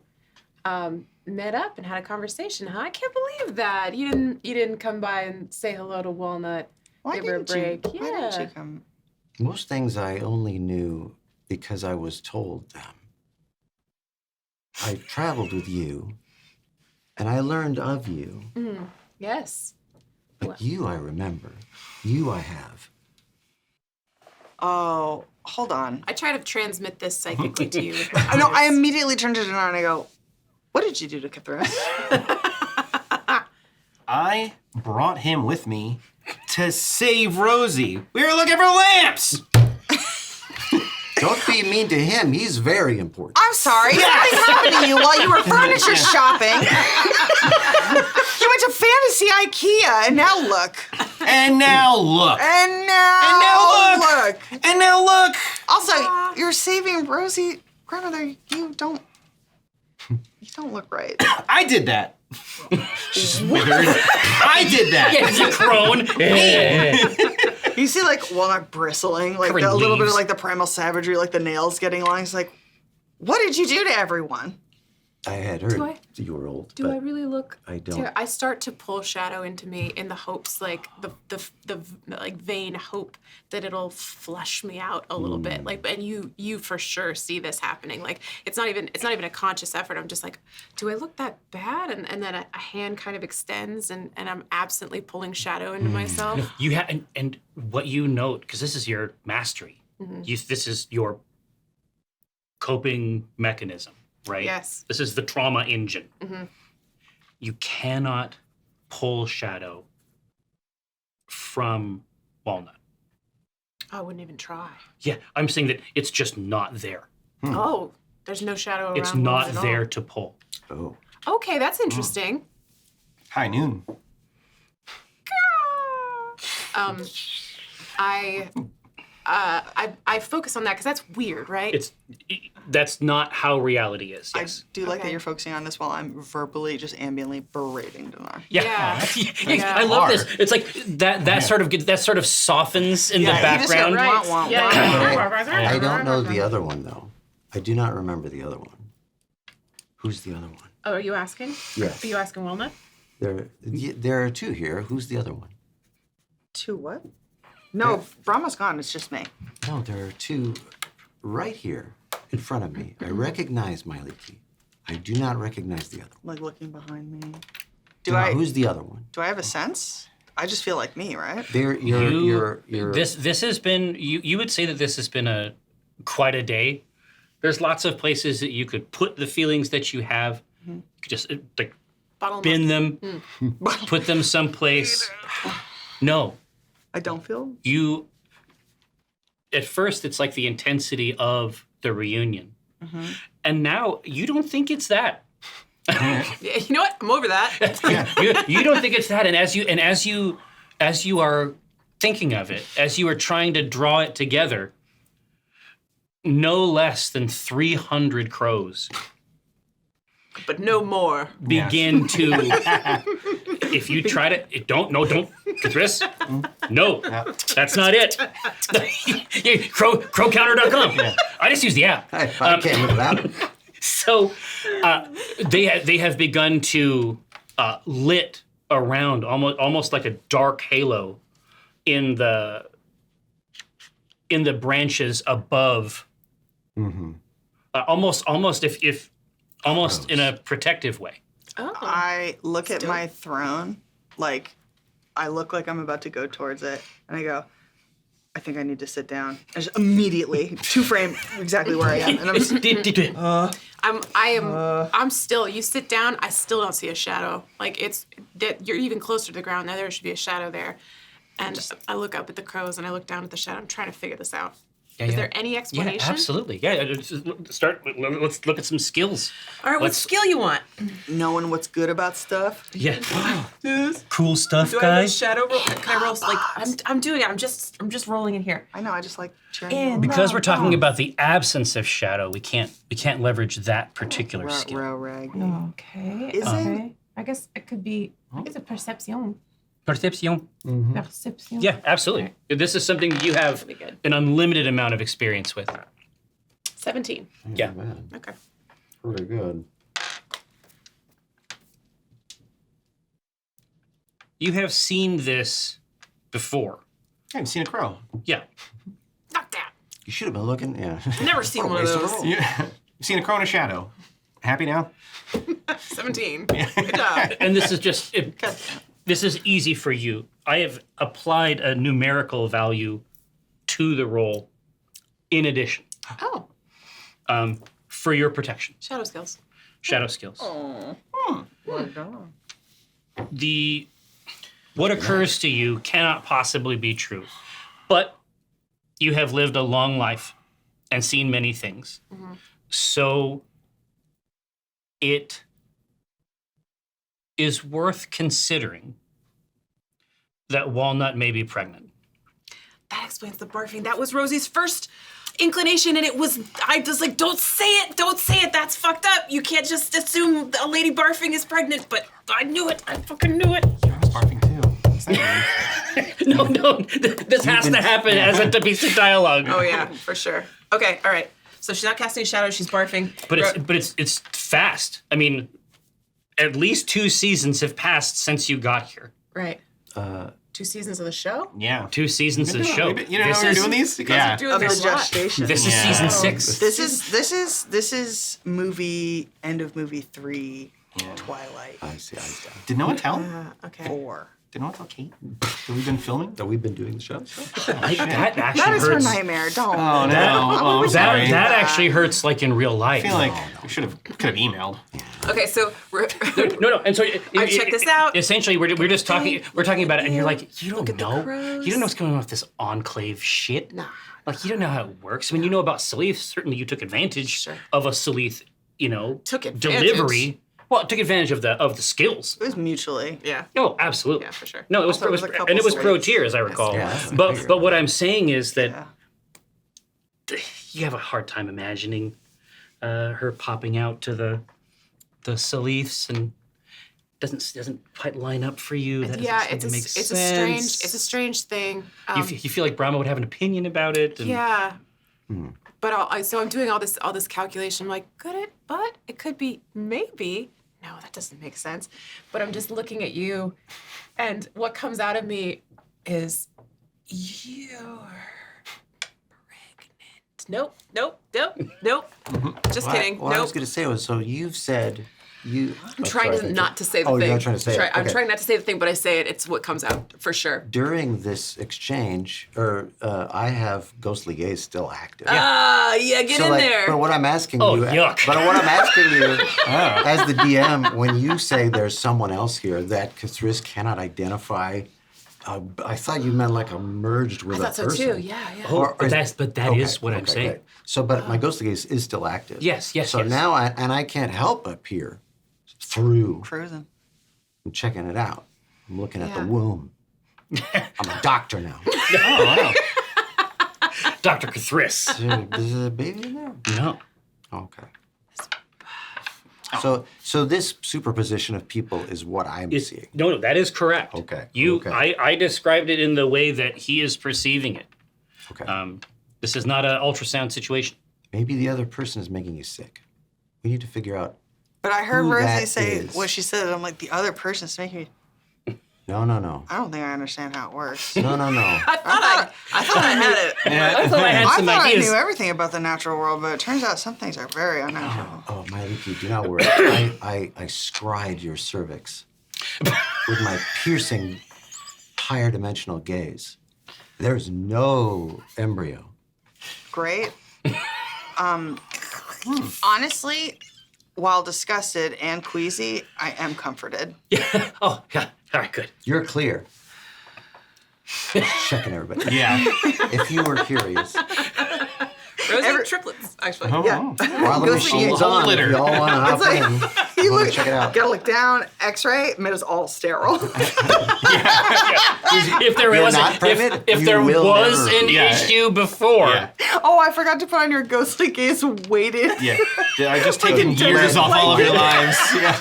met up and had a conversation, huh? I can't believe that. You didn't come by and say hello to Walnut. Why Give her a didn't you? break. Why didn't you Yeah. come? Most things I only knew because I was told them. I traveled with you, and I learned of you. Yes. But you I remember. You I have. Oh, hold on. I try to transmit this psychically to you. I know. I immediately turned to Dinar and I go, "What did you do to Kithra?" I brought him with me to save Rosie. We were looking for lamps. Don't be mean to him. He's very important. I'm sorry. Something happened to you while you were furniture shopping. You went to Fantasy IKEA, and now look. And now look. And now look. And now look. Also, you're saving Rosie. Grandmother, you don't look right. I did that. I did that. Yeah, he's a crone. You see, like, Walnut bristling, like Covered a little bit of leaves. like the primal savagery, like the nails getting long. He's like, "What did you do to everyone?" I had heard I- you were old. Do but I really look? I don't. I start to pull shadow into me in the hopes, like the like vain hope that it'll flush me out a little bit. Like, and you for sure see this happening. Like, it's not even a conscious effort. I'm just like, do I look that bad? And then a hand kind of extends, and I'm absently pulling shadow into myself. You have, and what you note, because this is your mastery. This is your coping mechanism, right? Yes. This is the trauma engine. You cannot pull shadow from Walnut. I wouldn't even try. Yeah, I'm saying that it's just not there. Oh, there's no shadow around. It's Walnut not at all. there to pull. Oh. Okay, that's interesting. High noon. I focus on that because that's weird, right? That's not how reality is. Yes. I do like that Okay. you're focusing on this while I'm verbally, just ambiently berating Dinar. Yeah. Yeah. I love this. It's like that sort of softens in the You just go, background. "Wah, wah, Yeah, wah." yeah. I don't know the other one, though. I do not remember the other one. Who's the other one? Oh, are you asking? Yes. Are you asking Walnut? There are two here. Who's the other one? To what? No, Brahma's gone. It's just me. No, there are two right here in front of me. I recognize Miley. I do not recognize the other one. Like looking behind me. Now, who's the other one? Do I have a sense? I just feel like me, right? You're This has been you would say that this has been quite a day. There's lots of places that you could put the feelings that you have. You could just like Bottle bin them, put them someplace. No, I don't feel. you. At first, it's like the intensity of the reunion, and now you don't think it's that. Yeah, you know what? I'm over that. you don't think it's that, and as you are thinking of it, as you are trying to draw it together, no less than 300 crows But no more. begin to. If you try to, don't, Chris, no, that's not it. Crowcounter.com. I just use the app. I can't live without it. So they have begun to lit around almost like a dark halo in the branches above. Almost if almost in a protective way. Oh. I look at my throne, like I look like I'm about to go towards it, and I go, I think I need to sit down. And just immediately, to frame exactly where I am. And I'm just, I'm still, you sit down, I still don't see a shadow. Like it's, that you're even closer to the ground, now there should be a shadow there. And I look up at the crows and I look down at the shadow, I'm trying to figure this out. Is there any explanation? Yeah, absolutely. Yeah, let's look at some skills. All right, what skill you want? Knowing what's good about stuff. Yeah. Yes. Cool stuff, Do I have a guys. shadow roll? Can I roll? Like I'm doing it. I'm just rolling in here. I know. I just like cheering. And Because we're talking about the absence of shadow, we can't leverage that particular Row, skill. rag. Okay. Is okay. I guess it could be. I guess a perception. Perception. Perception. Yeah, absolutely. This is something that you have be good. an unlimited amount of experience with. 17. Yeah. Man, Okay. pretty good. You have seen this before. I haven't seen a crow. Yeah. Not that. You should have been looking. Yeah. never seen one of waste of those. roll. Yeah. You've seen a crow in a shadow. Happy now? 17. Good job. And this is just this is easy for you. I have applied a numerical value to the roll in addition Oh, for your protection. shadow skills. Shadow skills. Oh. What occurs to you cannot possibly be true. But you have lived a long life and seen many things. So it is worth considering that Walnut may be pregnant. That explains the barfing. That was Rosie's first inclination, and I was like, don't say it, that's fucked up. You can't just assume a lady barfing is pregnant, but I knew it, I fucking knew it. I was barfing too. What's that mean? No, this has to happen as a piece of dialogue. Oh yeah, for sure. Okay, all right. So she's not casting shadows, she's barfing. But it's fast. I mean, at least 2 seasons have passed since you got here. Right. 2 seasons of the show? Yeah. 2 seasons of the show. You don't know we're doing these? Yeah. Doing Of the this a lot. gestation. This is Yeah. season 6. This is movie end of movie 3, Twilight I see. I see. Did no one tell? Okay. 4. Did no one tell Kate that we've been filming? That we've been doing the show. That actually That is her hurts. nightmare. Don't. Oh, no. Oh, I'm That sorry. actually hurts like in real life. I feel like we could have emailed. Okay, so No. And so I've checked this out. Essentially, we're just talking. We're talking about it, and you're like, you don't Look at the know. crows. You don't know what's going on with this enclave shit. Nah. Like you don't know how it works. I mean, you know about Salith. Certainly, you took advantage Sure. of a Salith. Took advantage. Delivery. Well, it took advantage of the skills. It was mutually. yeah. Oh, absolutely. Yeah, for sure. No, it was, Also, it was, there was a and it was couple pro tier, as I recall. Yeah, that's but what I'm saying is that Yeah. you have a hard time imagining her popping out to the Saliths and doesn't quite line up for you. That Yeah, doesn't seem to make it's a sense. strange thing. You feel like Brahma would have an opinion about it. And Yeah. But so I'm doing all this calculation. I'm like, but it could be maybe. No, that doesn't make sense. But I'm just looking at you, and what comes out of me is you're pregnant. Nope. Just kidding. What I was Nope. going to say was, so you've said you. I'm trying not to say the Oh, thing. you're not trying to say it. I'm Okay. trying not to say the thing, but I say it. It's what comes out for sure. During this exchange, I have ghostly gaze still active. Yeah, get in there. But what I'm asking Oh, you, yuck. but what I'm asking you, as the DM, when you say there's someone else here that Kathris cannot identify, I thought you meant like a merged with I a thought so person. too. Yeah. Oh, but that is what I'm okay, saying. great. So, but my ghostly gaze is still active. Yes. So now, I can't help but peer through. Cruising. I'm checking it out. I'm looking at the Yeah. womb. I'm a doctor now. Oh, wow. Dr. Kathris. Is there a baby in there? No. Okay. So this superposition of people is what I'm seeing. No, that is correct. Okay, Okay. okay. I described it in the way that he is perceiving it. Okay. This is not an ultrasound situation. Maybe the other person is making you sick. We need to figure out. But I heard Who Rosie that say is. what she said. I'm like, the other person's making me. No. I don't think I understand how it works. No. I thought I had it. I thought I had I some thought ideas. I knew everything about the natural world, but it turns out some things are very unnatural. Oh, Maliki, do not worry. I scried your cervix with my piercing higher dimensional gaze. There's no embryo. Great. Honestly, while disgusted and queasy, I am comforted. Yeah. Oh, yeah. All right, good. You're clear. Checking everybody. Yeah. If you were curious, Rosie triplets, actually. Yeah. While the Ghostly machine's gaze. on, Litter. if you all want to hop like- in, You wanna look, check it out. gotta look down, X-ray, and it was all sterile. If there You're was not pregnant, if you there will was never- an Yeah. issue before, Yeah. Oh, I forgot to put on your ghostly gaze weighted. Yeah. I just taken years off all of your lives. Yeah.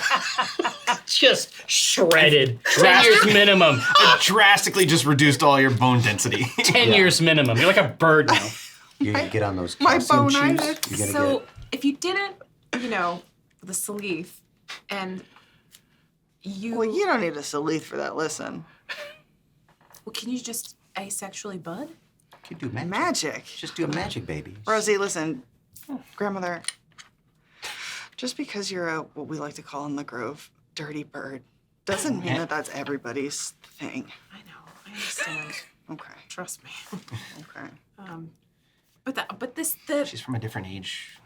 just shredded. 10 years minimum. It drastically just reduced all your bone density. 10 years minimum. You're like a bird now. You get on those My calcium bone-itis. chews. You're So gonna if you didn't, the Salith, and you, Well, you don't need a Salith for that. Listen, well, can you just asexually bud? get do magic. magic. Just do a magic, baby. Rosie, listen, grandmother. Just because you're a what we like to call in the Grove dirty bird, doesn't mean that that's everybody's thing. I know, I understand. Okay. Trust me. Okay. She's from a different age.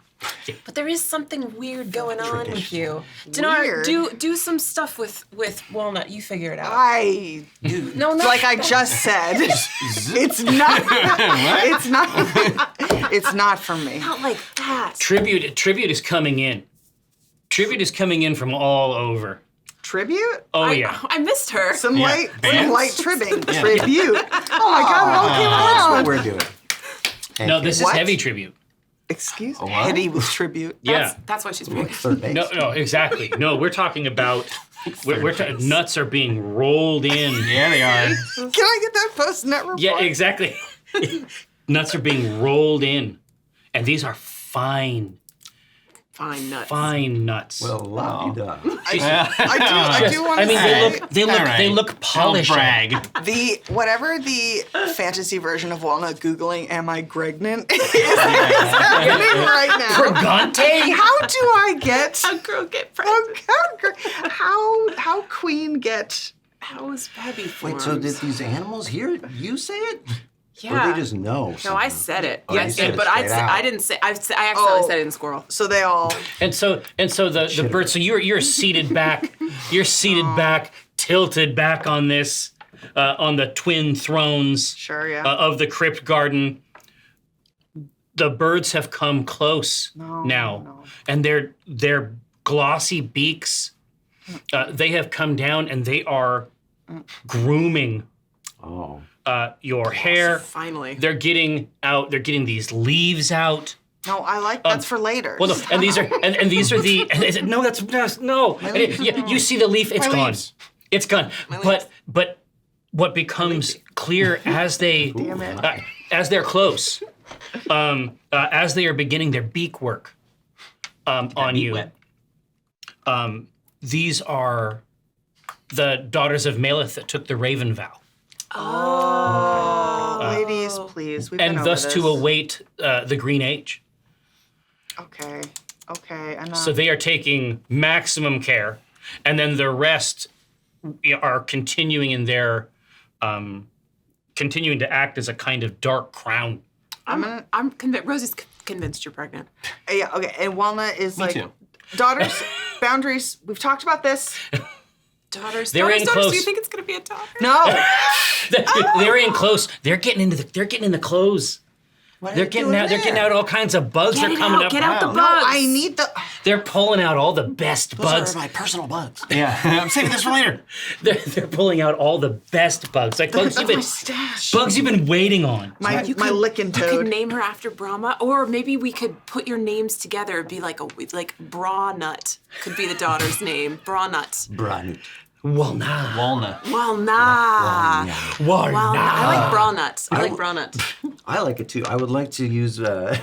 But there is something weird going on with you. Dinar, Weird? do some stuff with Walnut. You figure it out. I No, not like I just said, it's not. It's not. It's not for me. not like that. Tribute is coming in. Tribute is coming in from all over. Tribute? Oh, yeah. I missed her. Some Yeah, light bands? tribbing. Tribute. Oh my God! It all came That's what around. we're doing. Thank No, you. this What? is heavy tribute. Excuse me. what? Hetty with tribute. Yeah. That's why she's pregnant. Third base. No, exactly. No, we're talking about nuts are being rolled in. Yeah, they are. Can I get that post-net report? Yeah, exactly. Nuts are being rolled in. And these are fine Fine nuts. nuts. Well, la-di-da. I do want to I mean, say they look All right. they look Don't polished. brag. whatever the fantasy version of Walnut Googling "Am I pregnant?" is happening right now. Pregante? How do I get? A girl get pregnant. How Queen get? How is baby formed? Wait, so did these animals hear you say it? Yeah. Or they just know? No, I something? said it. Oh, you Yes, said it but straight out. I didn't say. I accidentally Oh. said it in squirrel. So they all. And so the bird. So you're seated back. You're seated back, tilted back on this, on the twin thrones Sure, yeah. of the crypt garden. The birds have come close now, and their glossy beaks. They have come down and they are grooming Oh. your hair. Finally. They're getting out. They're getting these leaves out. No, I like that's for later. Well, no, and these are and these are the no. That's no. And you see the leaf. It's My gone. leaves. It's gone. But what becomes clear as they as they're close, as they are beginning their beak work on you. wet. These are the daughters of Maleth that took the raven vow, ladies, please. We've been and over thus this. to await the green age. Okay. Enough. So they are taking maximum care, and then the rest are continuing in their, continuing to act as a kind of dark crown. I'm convinced. Rosie's convinced you're pregnant. Yeah. Okay. And Walnut is like too. daughters, boundaries. We've talked about this. Daughters. They're in daughters. close. Do you think it's gonna be a daughter? No. They're in close. They're getting in the clothes. They're getting out. They're getting out all kinds of bugs. They're coming up. Get out the bugs. No, I need the. They're pulling out all the best bugs. my personal bugs. Yeah, I'm saving this for later. They're pulling out all the best bugs, like bugs you've been waiting on. My licking You could toad. name her after Brahma, or maybe we could put your names together. It'd be like Bra Nut could be the daughter's name. Bra Nut. Branut. Walnut. Walnut. Walnut. Walnut. I like Bra Nuts. I like Bra Nut. I like it too. I would like to use. I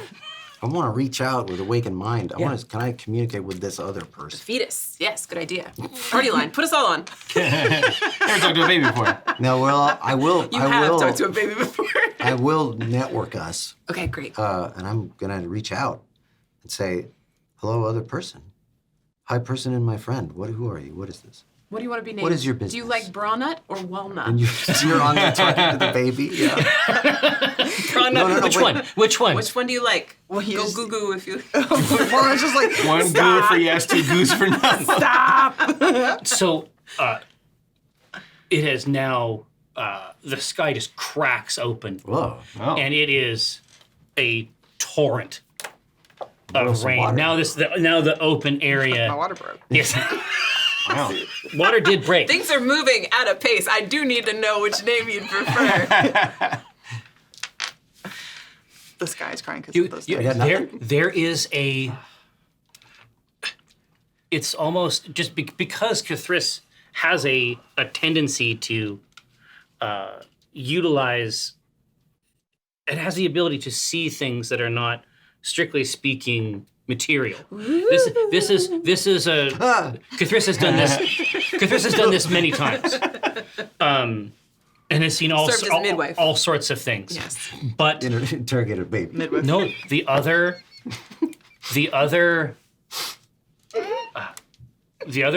want to reach out with awakened mind. Can I communicate with this other person? Fetus. Yes, good idea. Party line. Put us all on. Never talked to a baby before. No, well, I will. You I have will. talked to a baby before. I will network us, Okay, great. and I'm gonna reach out and say, "Hello, other person. Hi, person and my friend. Who are you? What is this?" What do you want to be named? What is your Do you business? like Bra Nut or Walnut? And you're on there talking to the baby. Yeah. No, Which wait. one? Which one? Which one do you like? Well, you Go just- goo goo if you. Walnut's just like One goo for yes, two goos for no. So, it has now. The sky just cracks open, Whoa. Oh. and it is a torrent of some rain. water. Now the open area. My water broke. Yes. Wow. Water did break. Things are moving at a pace. I do need to know which name you'd prefer. The sky's crying because of those things. got nothing? There is a. It's almost just because Cthulhu has a tendency to utilize. It has the ability to see things that are not, strictly speaking, material. This is a Cthulhu has done this. Cthulhu has done this many times, and has seen Served as midwife. all sorts of things. Yes. But Interrogate a baby. Midwife. no, the other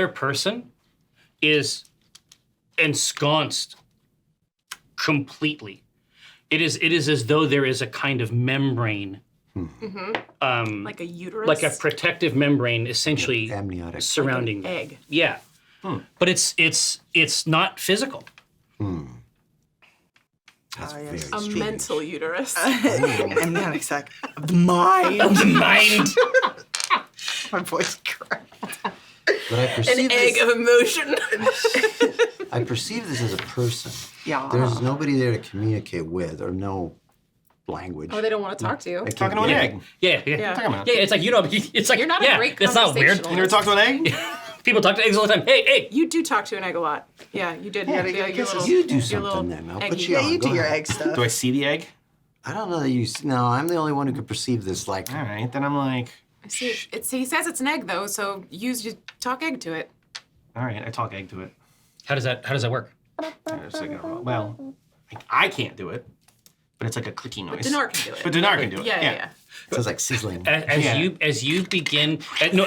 person is ensconced completely. It is as though there is a kind of membrane, Like a uterus. like a protective membrane, essentially Amniotic. surrounding them. egg. Yeah, but it's not physical. That's yes. very A strange. mental uterus. And not exactly. Mine. The mind. My voice cracked. But I perceive An egg this, of emotion. I perceive this as a person. Yeah. There's nobody there to communicate with or know language. Oh, they don't want to talk to you. I can't Talking to an get- egg. Yeah. Yeah. Talking about. Yeah, it's like it's like You're not a great It's not weird. You never talk to an egg? People talk to eggs all the time. Hey, egg. You do talk to an egg a lot. Yeah, you did. Yeah, your kisses. little- You do your little something then. I'll eggy- put you Yeah, on. you Go do your ahead. egg stuff. Do I see the egg? I don't know that you. No, I'm the only one who can perceive this. Like, All right, then I'm like, See, he says it's an egg though, so you talk egg to it. all right, I talk egg to it. How does that work? It's like, well, I can't do it, but it's like a clicky noise. Dinar can do it. But Dinar can do it. Yeah. it sounds like sizzling. As you begin, no,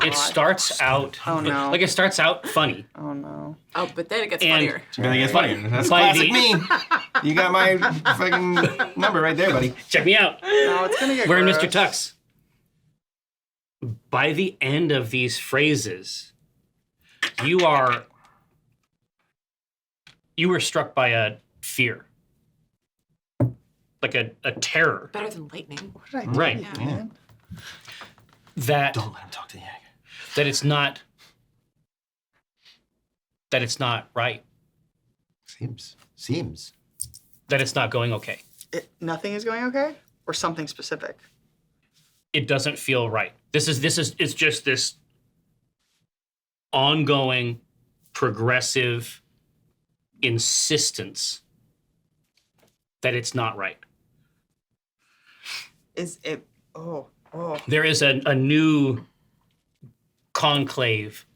it starts out. Oh, no. Like it starts out funny. Oh no. Oh, but then it gets And- funnier. Really gets funny. That's By classic the- me. You got my fucking number right there, buddy. Check me out. No, it's gonna get We're in gross. Mr. Tux. By the end of these phrases, you were struck by a fear. Like a terror. Better than lightning. What did I do? Right. Yeah, man? That Don't let him talk to the egg. that it's not right. Seems. That it's not going okay. Nothing is going okay, or something specific. It doesn't feel right. It's just this ongoing, progressive insistence that it's not right. Is it? Oh. There is a new conclave.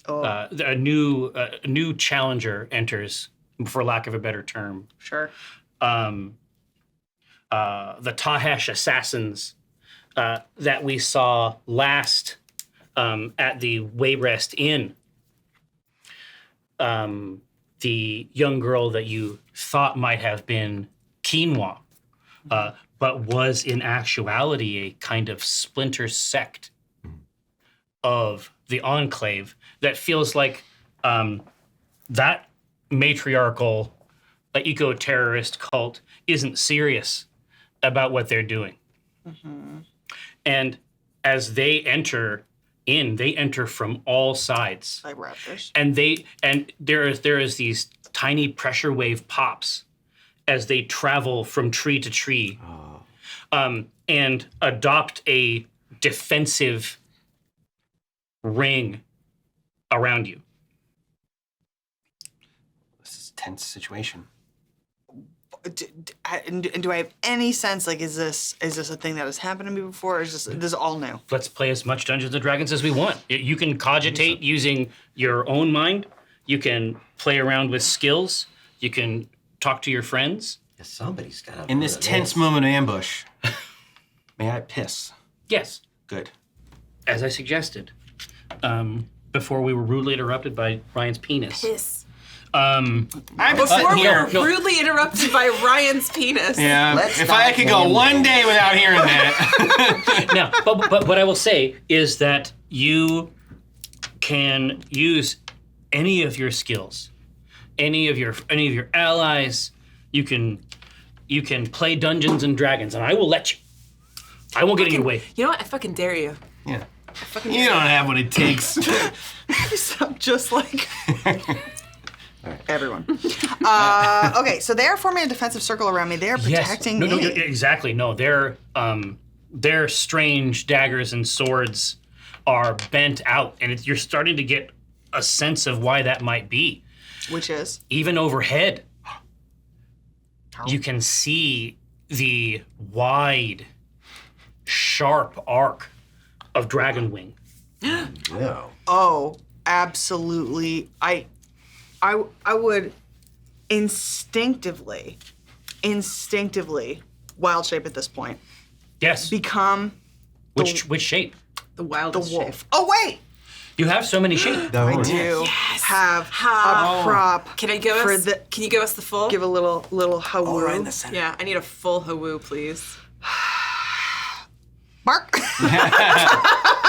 Oh. A new challenger enters, for lack of a better term. Sure. The Tahesh assassins that we saw last at the Wayrest Inn. The young girl that you thought might have been Quinoa, but was in actuality a kind of splinter sect of the Enclave that feels like that matriarchal eco-terrorist cult isn't serious about what they're doing. And as they enter in, they enter from all sides. Like raptors. And there is these tiny pressure wave pops as they travel from tree to tree, and adopt a defensive ring around you. This is a tense situation. And do I have any sense? Like, is this a thing that has happened to me before? Or is this all new? Let's play as much Dungeons and Dragons as we want. You can cogitate using your own mind. You can play around with skills. You can talk to your friends. Yeah, somebody's got to. In this tense moment of ambush, may I piss? Yes, Good. as I suggested, before we were rudely interrupted by Ryan's penis. Piss. I've been Before sitting we here. were rudely interrupted by Ryan's penis. Yeah, Let's if I not could go name one names. day without hearing that. Now, but what I will say is that you can use any of your skills, any of your allies. You can you can play Dungeons and Dragons, and I will let you. I won't get in your way. You know what? I fucking dare you. Yeah. You don't have what it takes. You sound just like everyone. Okay, so they are forming a defensive circle around me. They are protecting No, me. exactly. No, their strange daggers and swords are bent out, and you're starting to get a sense of why that might be. Which is? Even overhead, you can see the wide, sharp arc of dragon wing. Yeah. Oh, absolutely. I would instinctively, wild shape at this point, Yes. become Which shape? The the wildest wolf. shape. Oh, wait! You have so many shapes. I do have a prop. Can I give for us? Can you give us the full? Give a little hawoo. Right in the center. Yeah, I need a full hawoo, please. Mark.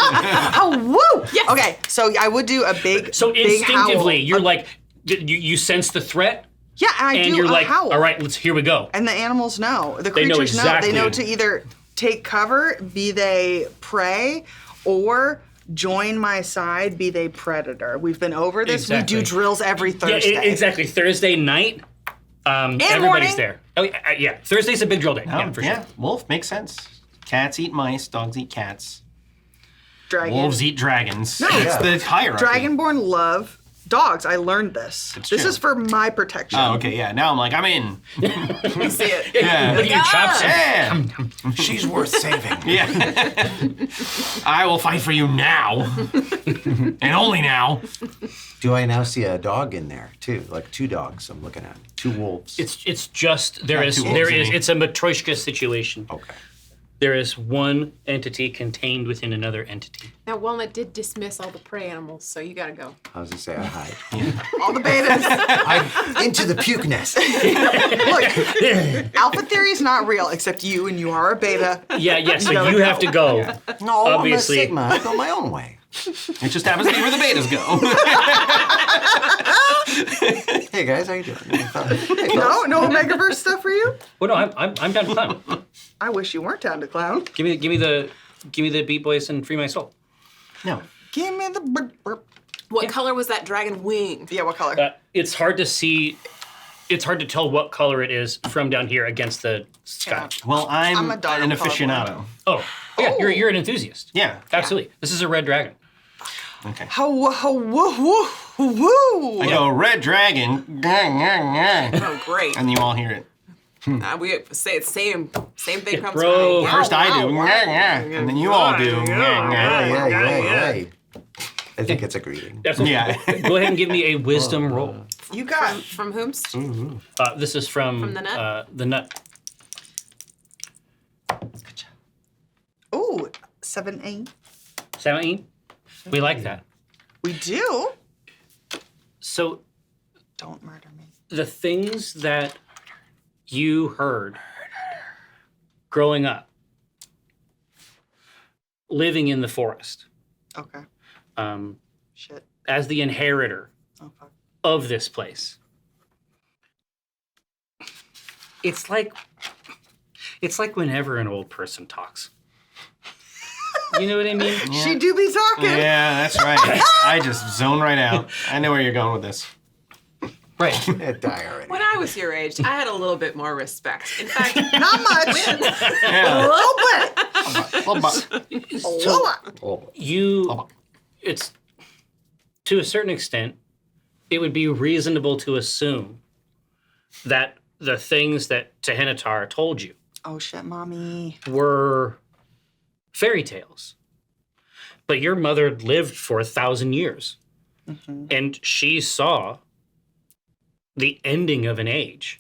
Hawoo. Yes. Okay, so I would do a big. So big instinctively, howl. you're like, you sense the threat, Yeah, and I and do you're a like, howl. all right, here we go. And the animals know. The They know creatures know. exactly. They know to either take cover, be they prey, or join my side, be they predator. We've been over this. Exactly. We do drills every Yeah, Thursday. exactly. Thursday night, everybody's morning. there. Oh, yeah. Thursday's a big drill day. Yeah, for sure. Wolf makes sense. Cats eat mice, dogs eat cats. Dragon. Wolves eat dragons. No. It's the hierarchy. Dragonborn love dogs. I learned this. It's This true. is for my protection. Oh, okay, yeah. Now I'm like, I'm in. You see it. Yeah. Look at your chops. Yeah. She's worth saving. Yeah. I will fight for you now. And only now. Do I now see a dog in there too? Like 2 dogs I'm looking at. 2 wolves. It's just there Not is too there wolves, is you mean. it's a Matryoshka situation. okay. There is one entity contained within another entity. Now, Walnut did dismiss all the prey animals, so you gotta go. I was gonna say I hide. All the betas. I into the puke nest. Look, alpha theory is not real, except you, and you are a beta. Yeah. So you have to go. No, Obviously. I'm a Sigma. I go my own way. It just happens to be where the betas go. Hey guys, how you doing? Hey, No, no Omegaverse stuff for you. Well, no, I'm down to clown. I wish you weren't down to clown. Give me the Beat Boys and Free My Soul. No. Give me the burp. What color was that dragon wing? Yeah, what color? It's hard to see. It's hard to tell what color it is from down here against the sky. Well, I'm I'm a dog an colorblind. aficionado. Oh, yeah, you're an enthusiast. Yeah. Absolutely. This is a red dragon. Okay. Woo, woo, woo. I go, red dragon. Oh, great. And you all hear it. We say it's same thing comes bro. to mind. First I do. And then you all do. Hey. I think it's a greeting. Yeah. Go ahead and give me a wisdom roll. You got From whom's? This is from the nut? The nut. ooh 7-8. 17. We like that. We do. So Don't murder me. the things that you heard growing up, living in the forest, Okay. Shit. as the inheritor Oh fuck. of this place, it's like whenever an old person talks. You know what I mean? She do be talking. Yeah, that's right. I just zone right out. I know where you're going with this. Right. Die already. When I was your age, I had a little bit more respect. In fact, Not much. a Yeah. little bit. Well, but- A little bit. Oh, It's to a certain extent, it would be reasonable to assume that the things that Tehenatar told you Oh shit, mommy. were fairy tales. But your mother lived for 1,000 years. And she saw the ending of an age.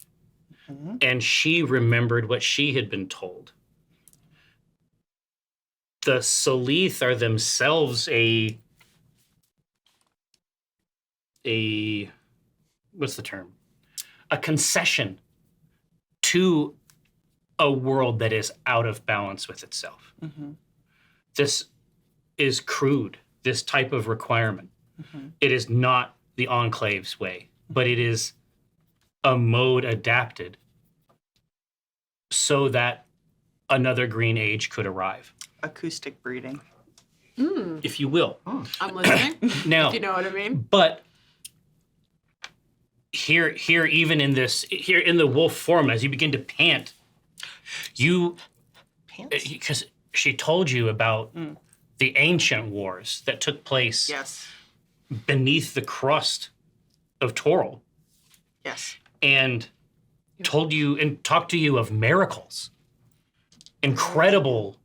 And she remembered what she had been told. The Salith are themselves a what's the term? A concession to a world that is out of balance with itself. This is crude, this type of requirement. It is not the Enclave's way, but it is a mode adapted so that another green age could arrive, Acoustic breeding. if you will. I'm listening. Now, If you know what I mean. but here, even in this, here in the wolf form, as you begin to pant, because she told you about the ancient wars that took place Yes. beneath the crust of Toril, Yes. and told you and talked to you of miracles, incredible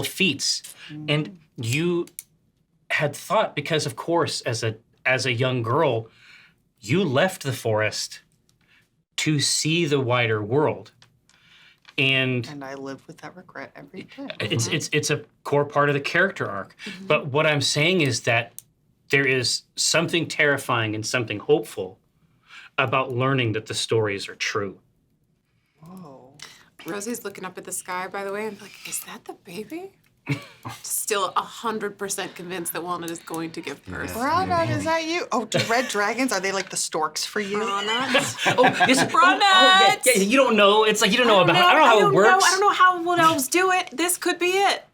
feats, and you had thought, because of course as a young girl, you left the forest to see the wider world, and And I live with that regret every day. it's a core part of the character arc. But what I'm saying is that there is something terrifying and something hopeful about learning that the stories are true. Whoa. Rosie's looking up at the sky, by the way, and like, is that the baby? Still 100% convinced that Walnut is going to give birth. Bronut, is that you? Oh, do red dragons, are they like the storks for you? Bronut. Yeah, you don't know. It's like you don't know about. I don't know how it works. I don't know how what elves do it. This could be it.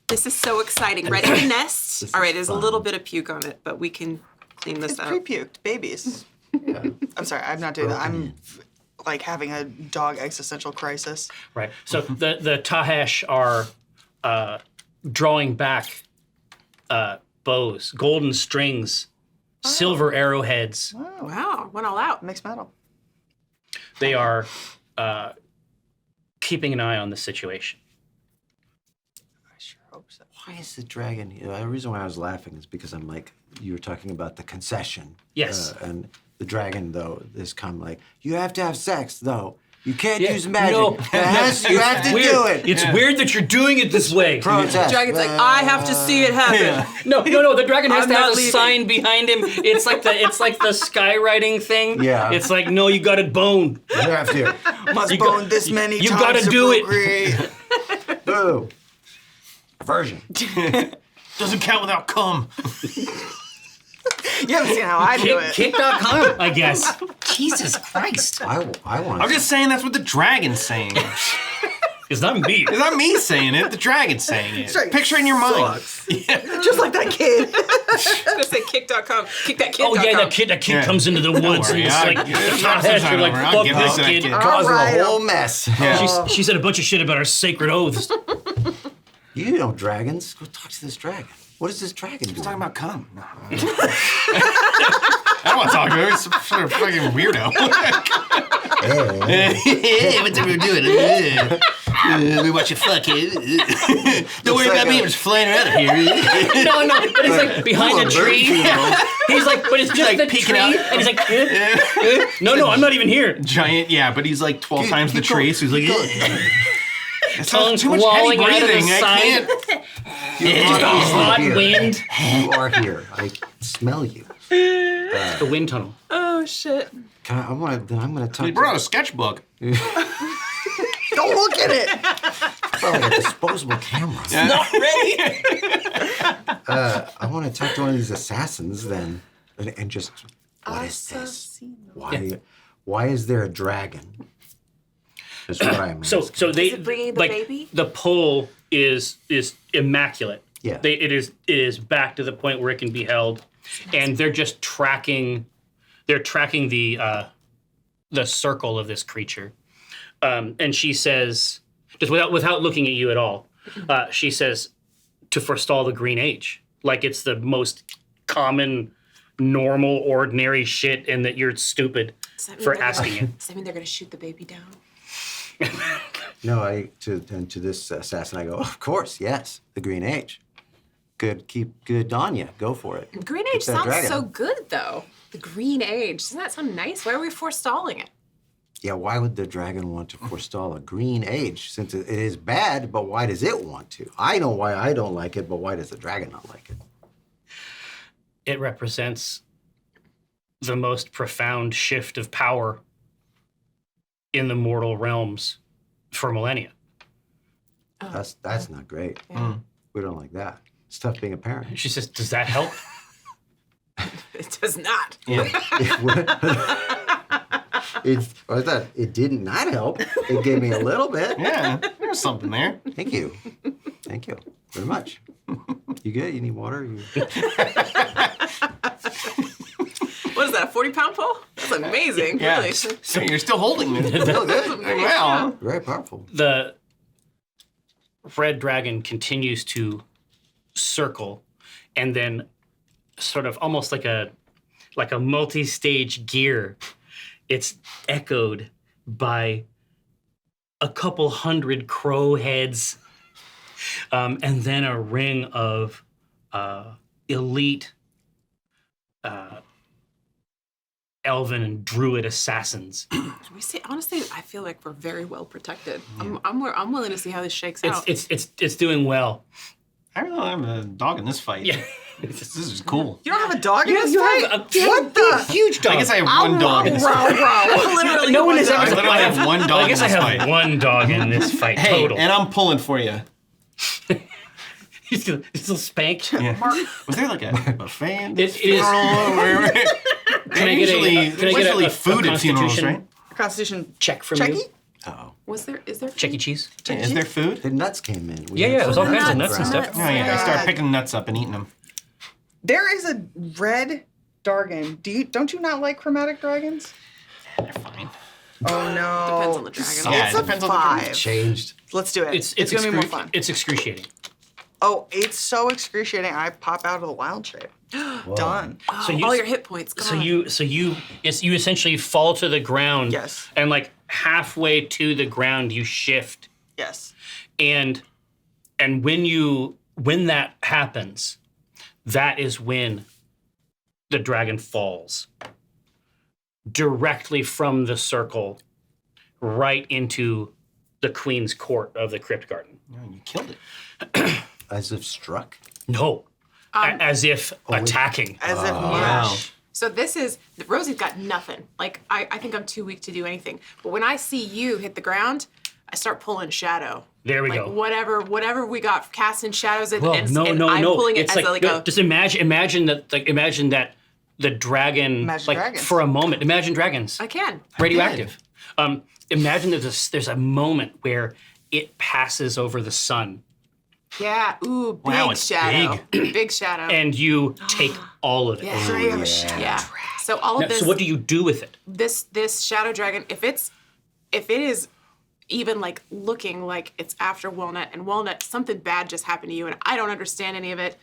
This is so exciting. Ready to nest? All right, there's a little bit of puke on it, but we can clean this It's up. pre-puked babies. I'm sorry, I'm not doing that. I'm like having a dog existential crisis. Right. So the Tahesh are drawing back bows, golden strings, silver arrowheads. Wow, went all out. Mixed metal. They are keeping an eye on the situation. I sure hope so. Why is the dragon? The reason why I was laughing is because I'm like, you were talking about the concession. Yes. And the dragon, though, is come like, you have to have sex, though. You can't Yeah, use magic. no, You have to weird. do it. It's weird that you're doing it this way. Protest. Dragon's like, I have to see it happen. No. The dragon has I'm to have not a leaving. sign behind him. It's like the skywriting thing. Yeah. It's like, no, you got it boned. You have to. Must bone this many you times gotta to do it. procreate. Boo. Version. Doesn't count without cum. You haven't seen how I do it. Kick.com, I guess. Jesus Christ. I want I'm just saying that's what the dragon's saying. It's not me. It's not me saying it, the dragon's saying it. Sorry, Picture it in your mind. Just like that kid. I was gonna say kick.com. Kick that kid. Oh yeah, that kid Yeah. comes into the woods and worry, it's I'll like, get it. the Tahesh are like, I'll fuck give this this to that kid. kid. causing Alright. a whole mess. She said a bunch of shit about our sacred oaths. You know dragons. Go talk to this dragon. What is this dragon doing? Talking about cum. No. I don't want to talk to her. It's some sort of fucking weirdo. Hey, what's everyone doing? We watch you fuck it. Don't worry about me. I'm just flying around here. No, but he's like behind a tree. He's like, but it's just Like the peeking tree, out. and he's like, no, I'm not even here. Giant, yeah, but he's like 12 times the keep tree, going, so he's like, It's Tongue too much heavy lolling out of the breathing. I side. can't. Just a hot here. wind. You are here. I smell you. The wind tunnel. Oh shit. I'm gonna talk. He brought out a sketchbook. Don't look at it. Like a disposable camera. Not ready. I want to talk to one of these assassins then, and just what is this? Why is there a dragon? Is what I'm So they it bringing the like baby? the pole is immaculate. Yeah. It is back to the point where it can be held, and they're just tracking. They're tracking the circle of this creature, and she says, just without looking at you at all, she says, to forestall the Green Age, like it's the most common, normal, ordinary shit, and that you're stupid for asking it. Does that mean they're gonna shoot the baby down? No, to this assassin I go, of course, yes, the Green Age. Good on you. Go for it. Green Get Age that sounds dragon. so good though. The Green Age. Doesn't that sound nice? Why are we forestalling it? Yeah, why would the dragon want to forestall a Green Age? Since it is bad, but why does it want to? I know why I don't like it, but why does the dragon not like it? It represents the most profound shift of power in the mortal realms for millennia. That's not great. We don't like that. It's tough being a parent. She says, does that help? It does not. I thought it did not help. It gave me a little bit. Yeah, there's something there. Thank you. Thank you very much. You good? You need water? What is that, a 40-pound pole? That's amazing, Yeah. really. So you're still holding it. Wow. Very powerful. The red dragon continues to circle, and then sort of almost like a multi-stage gear, it's echoed by a couple hundred crow heads, and then a ring of elite elven and druid assassins. We see, honestly, I feel like we're very well protected. I'm willing to see how this shakes out. It's doing well. I really don't have a dog in this fight. Yeah. This is cool. You don't have a dog in this You fight? have what the huge dog. I guess I have one dog in this fight. Literally No one one has dog. ever. I literally have one dog I guess in I this have fight. one dog in this fight Hey, total. and I'm pulling for you. He's still spanked. Yeah. Was there like a buffet at this It is- funeral? Can I get usually a food at funerals, constitution right? Constitution check from checky? you? Oh. Is there? Chuck E. Cheese? Is there food? The nuts came in. We Yeah, had yeah, there's all some kinds of on the nuts and ground. stuff. Oh yeah, I start picking nuts up and eating them. There is a red dragon. Don't you not like chromatic dragons? They're fine. Oh no. Depends on the dragon. Yeah, It's it a depends on the 5. Changed. Let's do it. It's gonna be more fun. It's excruciating. Oh, it's so excruciating. I pop out of the wild shape. Done. So you, All your hit points gone. so you essentially fall to the ground. Yes. And like halfway to the ground, you shift, Yes. and when that happens, that is when the dragon falls directly from the circle right into the queen's court of the crypt garden. Oh, you killed it. As if struck. No, as if attacking. As if Wow. mush. So this is, Rosie's got nothing. Like, I think I'm too weak to do anything. But when I see you hit the ground, I start pulling shadow. There we Like, go. whatever we got, casting shadows, and, Well, and, no, and no, I'm no. pulling it It's as like, a just imagine that the dragon, Imagine like dragons. for a moment, imagine dragons, I can. radioactive. Imagine there's a moment where it passes over the sun, Yeah, ooh, big Wow, it's shadow. Big shadow. and you take all of it. yeah. So you have a shadow. Yeah. So all Now, of this, so what do you do with it? this shadow dragon, if it is even like looking like it's after Walnut, and Walnut, something bad just happened to you, and I don't understand any of it.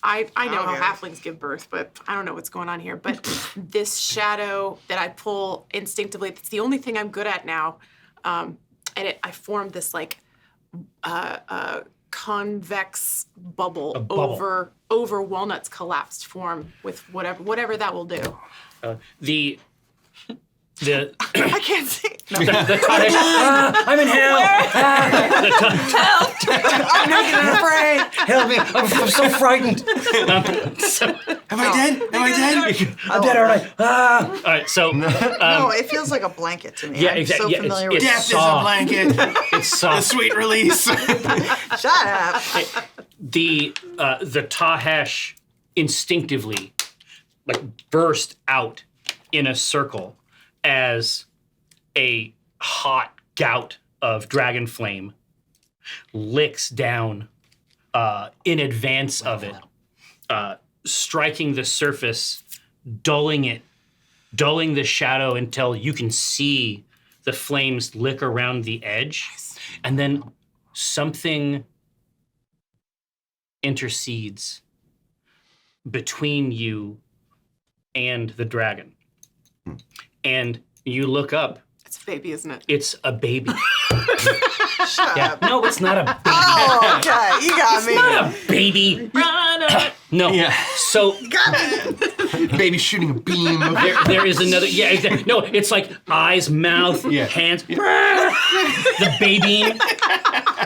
I know how Okay. halflings give birth, but I don't know what's going on here. But this shadow that I pull instinctively, it's the only thing I'm good at now. And I formed this like convex bubble, bubble. over Walnut's collapsed form with whatever that will do. The I can't see. No. the cottage. I'm in hell. I'm naked and afraid. Help me! I'm so frightened. Am I dead? Am I dead? I'm dead, aren't I? All right, so No, it feels like a blanket to me. yeah, I'm exactly. so familiar with Death is a soft. blanket. it's The soft. sweet release. Shut up. The Tahesh instinctively like burst out in a circle as a hot gout of dragon flame licks down in advance of it, striking the surface, dulling the shadow until you can see the flames lick around the edge, and then something intercedes between you and the dragon. And you look up, It's a baby, isn't it? it's a baby. Shut up. No, it's not a baby. Oh, okay. You got me. Not a baby. No. Yeah. So Got me. Baby shooting a beam. there is another. Yeah. Exactly. No, it's like eyes, mouth, Yeah. hands. The baby.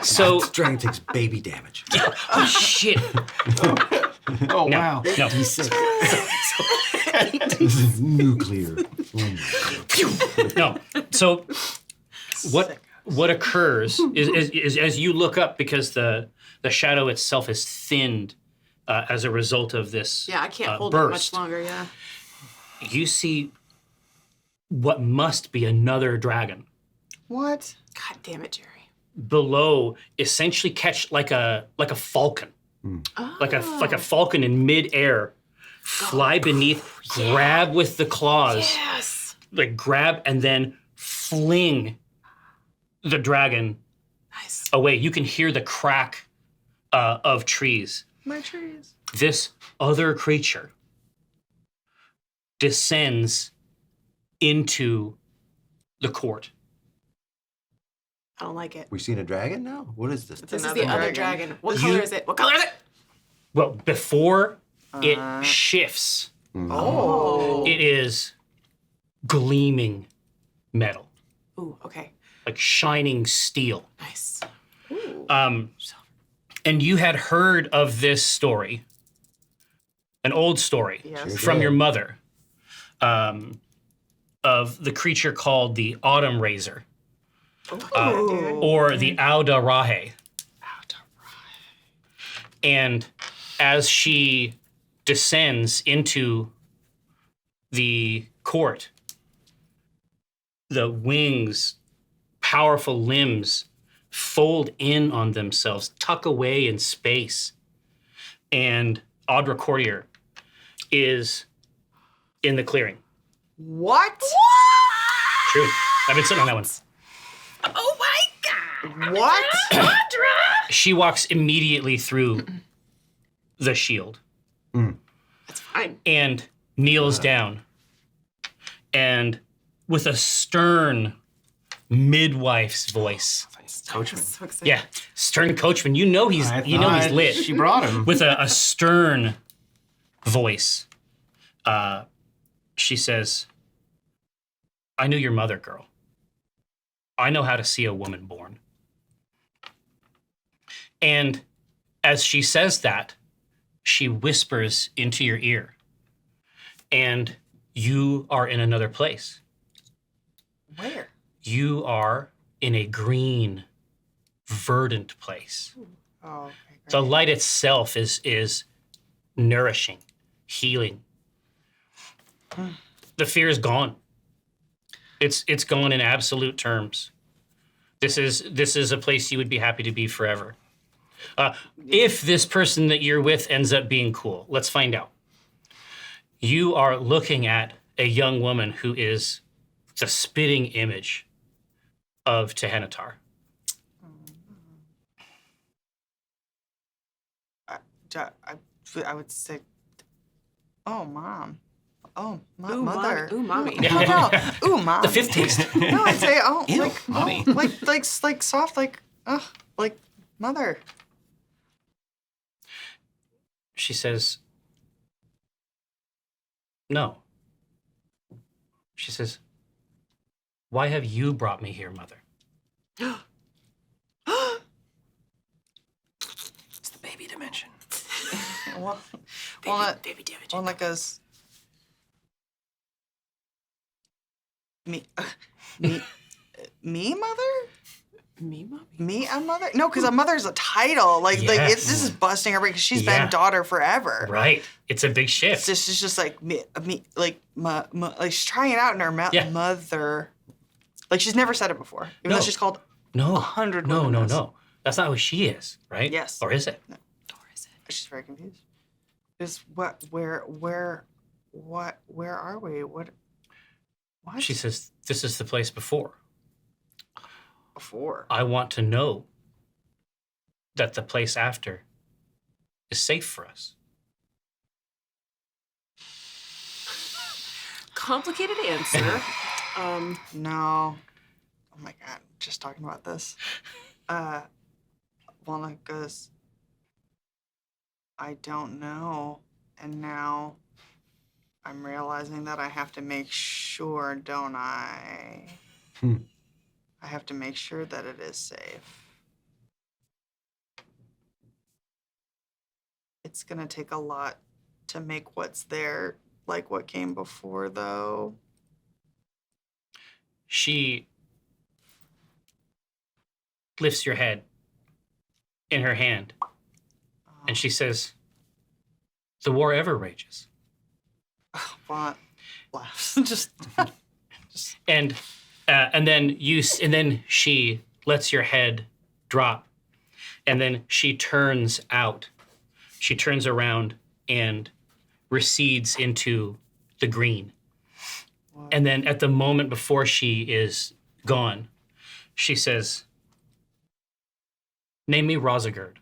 So Dragon takes baby damage. oh shit. Oh, wow. No. This is nuclear. No. So what occurs is as you look up, because the shadow itself is thinned as a result of this Yeah, I can't hold it burst. much longer. Yeah. You see what must be another dragon. What? God damn it, Jerry. Below, essentially catch like a falcon, like a falcon in midair, fly beneath, grab with the claws, Yes. like grab and then fling the dragon Nice. away. You can hear the crack of trees. My trees. This other creature descends into the court. I don't like it. We seen a dragon now? What is this? This is another the other dragon. dragon. What color is it? What color is it? Well, before it shifts, Oh. it is gleaming metal, Ooh, okay. like shining steel. Nice. And you had heard of this story, an old story Yes. from your mother, of the creature called the Autumn Razor, or the Auda Rahe. And as she descends into the court, the wings, powerful limbs fold in on themselves, tuck away in space. And Audra Courtier is in the clearing. What? True. I've been sitting on that one. Oh my God. What? Audra! She walks immediately through the shield That's fine. and kneels down. And with a stern midwife's voice, Coachman. So excited. yeah, stern coachman, you know he's thought lit. She brought him. With a stern voice, she says, I knew your mother, girl. I know how to see a woman born. And as she says that, she whispers into your ear, and you are in another place. Where? You are in a green, verdant place. Oh, okay, great. The light itself is nourishing, healing. The fear is gone. It's gone in absolute terms. This is a place you would be happy to be forever. If this person that you're with ends up being cool, let's find out. You are looking at a young woman who is the spitting image of Tehenatar. I would say, oh, Mom. Oh, Ooh, mother. Mommy. Ooh, mommy. No. Ooh, Mom. The fifth taste. No, I'd say, oh, Ew, like, Mommy. like soft, like mother. She says, no. She says, why have you brought me here, mother? It's the baby dimension. Well, Baby damage. one that goes, me, mother? Me, mommy. Me, a mother? No, because a mother's a title. Like Yes. this is busting her brain because she's Yeah. been daughter forever. Right. It's a big shift. It's just like me, like like she's trying it out in her mouth. Yeah. Mother, like she's never said it before. Even No. though she's called No. 100 No, women no, is. no. That's not who she is, right? Yes. Or is it? She's very confused. Where are we? What? She says, this is the place before. Before. I want to know that the place after is safe for us. Complicated answer. No. Oh my God. Just talking about this. Walnut goes, I don't know. And now I'm realizing that I have to make sure, don't I? I have to make sure that it is safe. It's gonna take a lot to make what's there like what came before, though. She lifts your head in her hand and she says, the war ever rages. Walnut laughs. Just and then she lets your head drop, and then she turns out. She turns around and recedes into the green. Wow. And then at the moment before she is gone, she says, "Name me Rosagerd."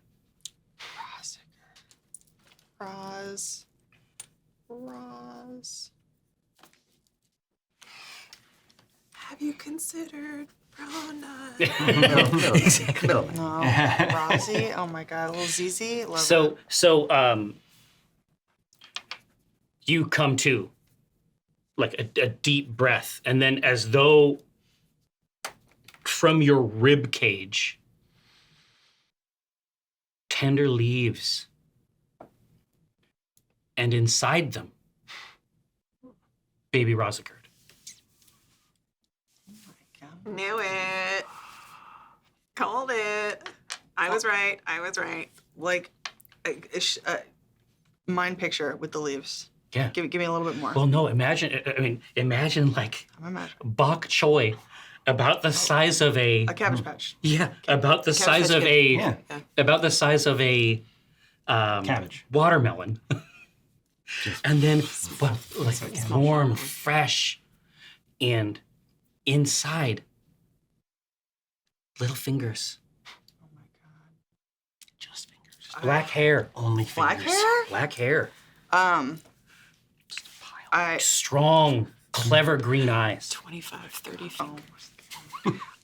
Roz. Have you considered Rona? Middle. No, Rosie. Oh my God, little Zizi. Love it. So, you come to, like a deep breath, and then as though from your rib cage, tender leaves, and inside them, baby Rosagerd. Knew it. Called it. I was right. Like, mind picture with the leaves. Yeah. Give me a little bit more. Well, no, imagine like I'm imagining. bok choy about the size of a Cabbage Patch. yeah, about the size of a about the size of a Cabbage. watermelon. And then like warm, fresh, and inside little fingers. Oh my God. Just fingers. Black hair. Only fingers. Black hair? Black hair. I Strong, clever green eyes. 25, 30 fingers.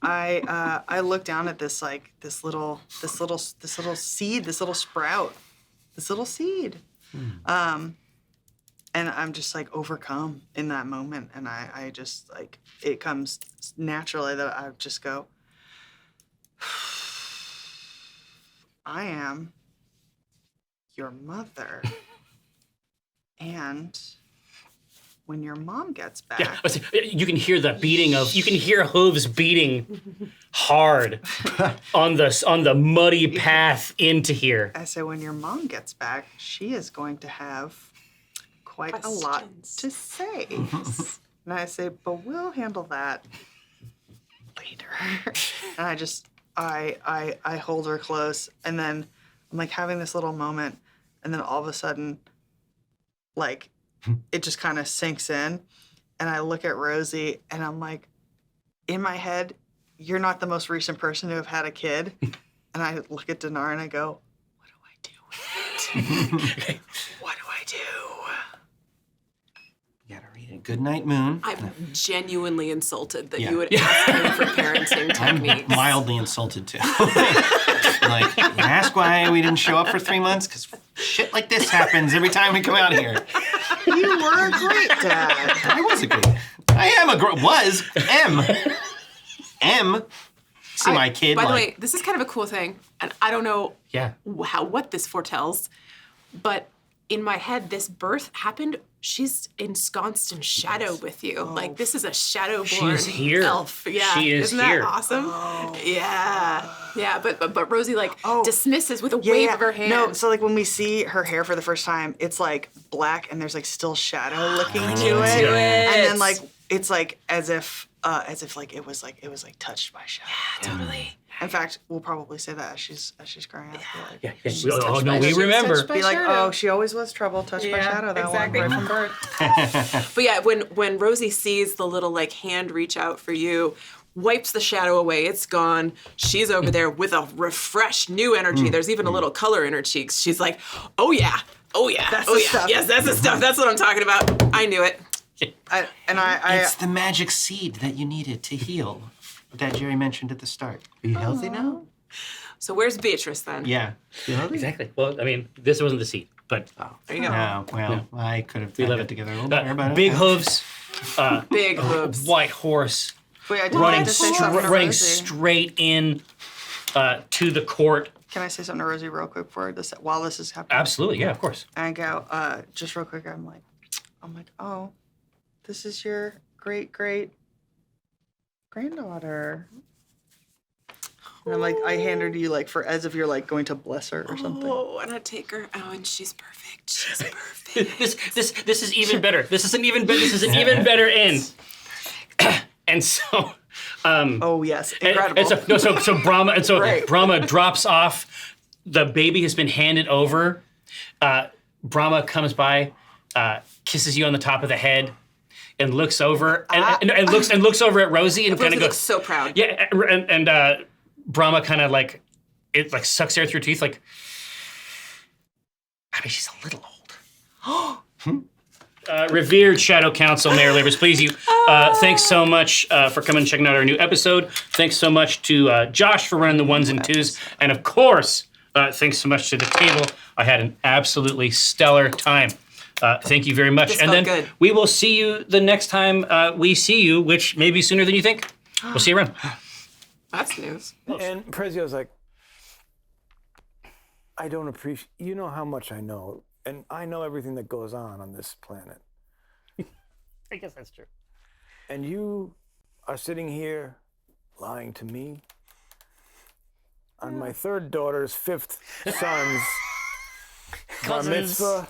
I look down at this little seed, this little sprout, this little seed. And I'm just like overcome in that moment, and I just like it comes naturally that I just go, I am your mother, and when your mom gets back, you can hear the beating of. You can hear hooves beating hard on the muddy path into here. I say when your mom gets back, she is going to have quite a lot to say. And I say, but we'll handle that later. And I hold her close, and then I'm like having this little moment, and then all of a sudden, like, it just kind of sinks in, and I look at Rosie, and I'm like, in my head, you're not the most recent person to have had a kid. And I look at Dinar and I go, what do I do with it? What do I do? You gotta read it. Good night, Moon. I'm genuinely insulted that Yeah. you would ask me for parenting techniques. I'm mildly insulted too. Like, you ask why we didn't show up for 3 months? Because shit like this happens every time we come out here. You were a great dad. I was a great. I am a great. Was M. See my kid. By the way, this is kind of a cool thing, and I don't know what this foretells, but in my head, this birth happened. She's ensconced in shadow with you. Like, this is a shadow-born She's here. elf. Yeah, She is Isn't here. that awesome? Yeah. But Rosie dismisses with a wave of her hand. No, so like when we see her hair for the first time, it's like black and there's like still shadow looking to it. And then like it's like as if like it was touched by shadow. Yeah, totally. In fact, we'll probably say that as she's growing up. Yeah. Oh no, we remember. Be like, oh, she always was trouble, touched by shadow. That exactly. one right from birth. But yeah, when Rosie sees the little like hand reach out for you, wipes the shadow away, it's gone. She's over there with a refreshed new energy. There's even a little color in her cheeks. She's like, oh yeah. That's the stuff. Yes, that's the stuff. That's what I'm talking about. I knew it. It's the magic seed that you needed to heal that Jerry mentioned at the start. Are you healthy now? So where's Beatrice then? Yeah. You healthy? Exactly. Well, I mean, this wasn't the seed, but There you go. No, well, I could have love put it. it together a little better, but big hooves, Big hooves. white horse, Wait, I did running want to say something to running Rosie. straight in to the court. Can I say something to Rosie real quick while this is happening? Absolutely, yeah, of course. And I go, just real quick, I'm like, oh, this is your great granddaughter. And I'm like, I hand her to you like as if you're like going to bless her or something. Oh, and I take her. Oh, and she's perfect. She's perfect. This is even better. This is an even better end. And so, Oh yes, incredible. so Brahma, Right. Brahma drops off. The baby has been handed over. Brahma comes by, kisses you on the top of the head, and looks over and looks over at Rosie and kind Rosie of looks goes, so proud. yeah, and Brahma kind of like it like sucks air through her teeth like. I mean, she's a little old. Revered Shadow Council, Mayor Labors, please you. Thanks so much for coming and checking out our new episode. Thanks so much to Josh for running the ones and twos. And of course, thanks so much to the table. I had an absolutely stellar time. Thank you very much. This and felt then good. we will see you the next time we see you, which may be sooner than you think. We'll see you around. That's news. And Prezio's like, I don't appreciate, you know how much I know, and I know everything that goes on this planet. I guess that's true. And you are sitting here lying to me on my third daughter's fifth son's bar Cousins. mitzvah.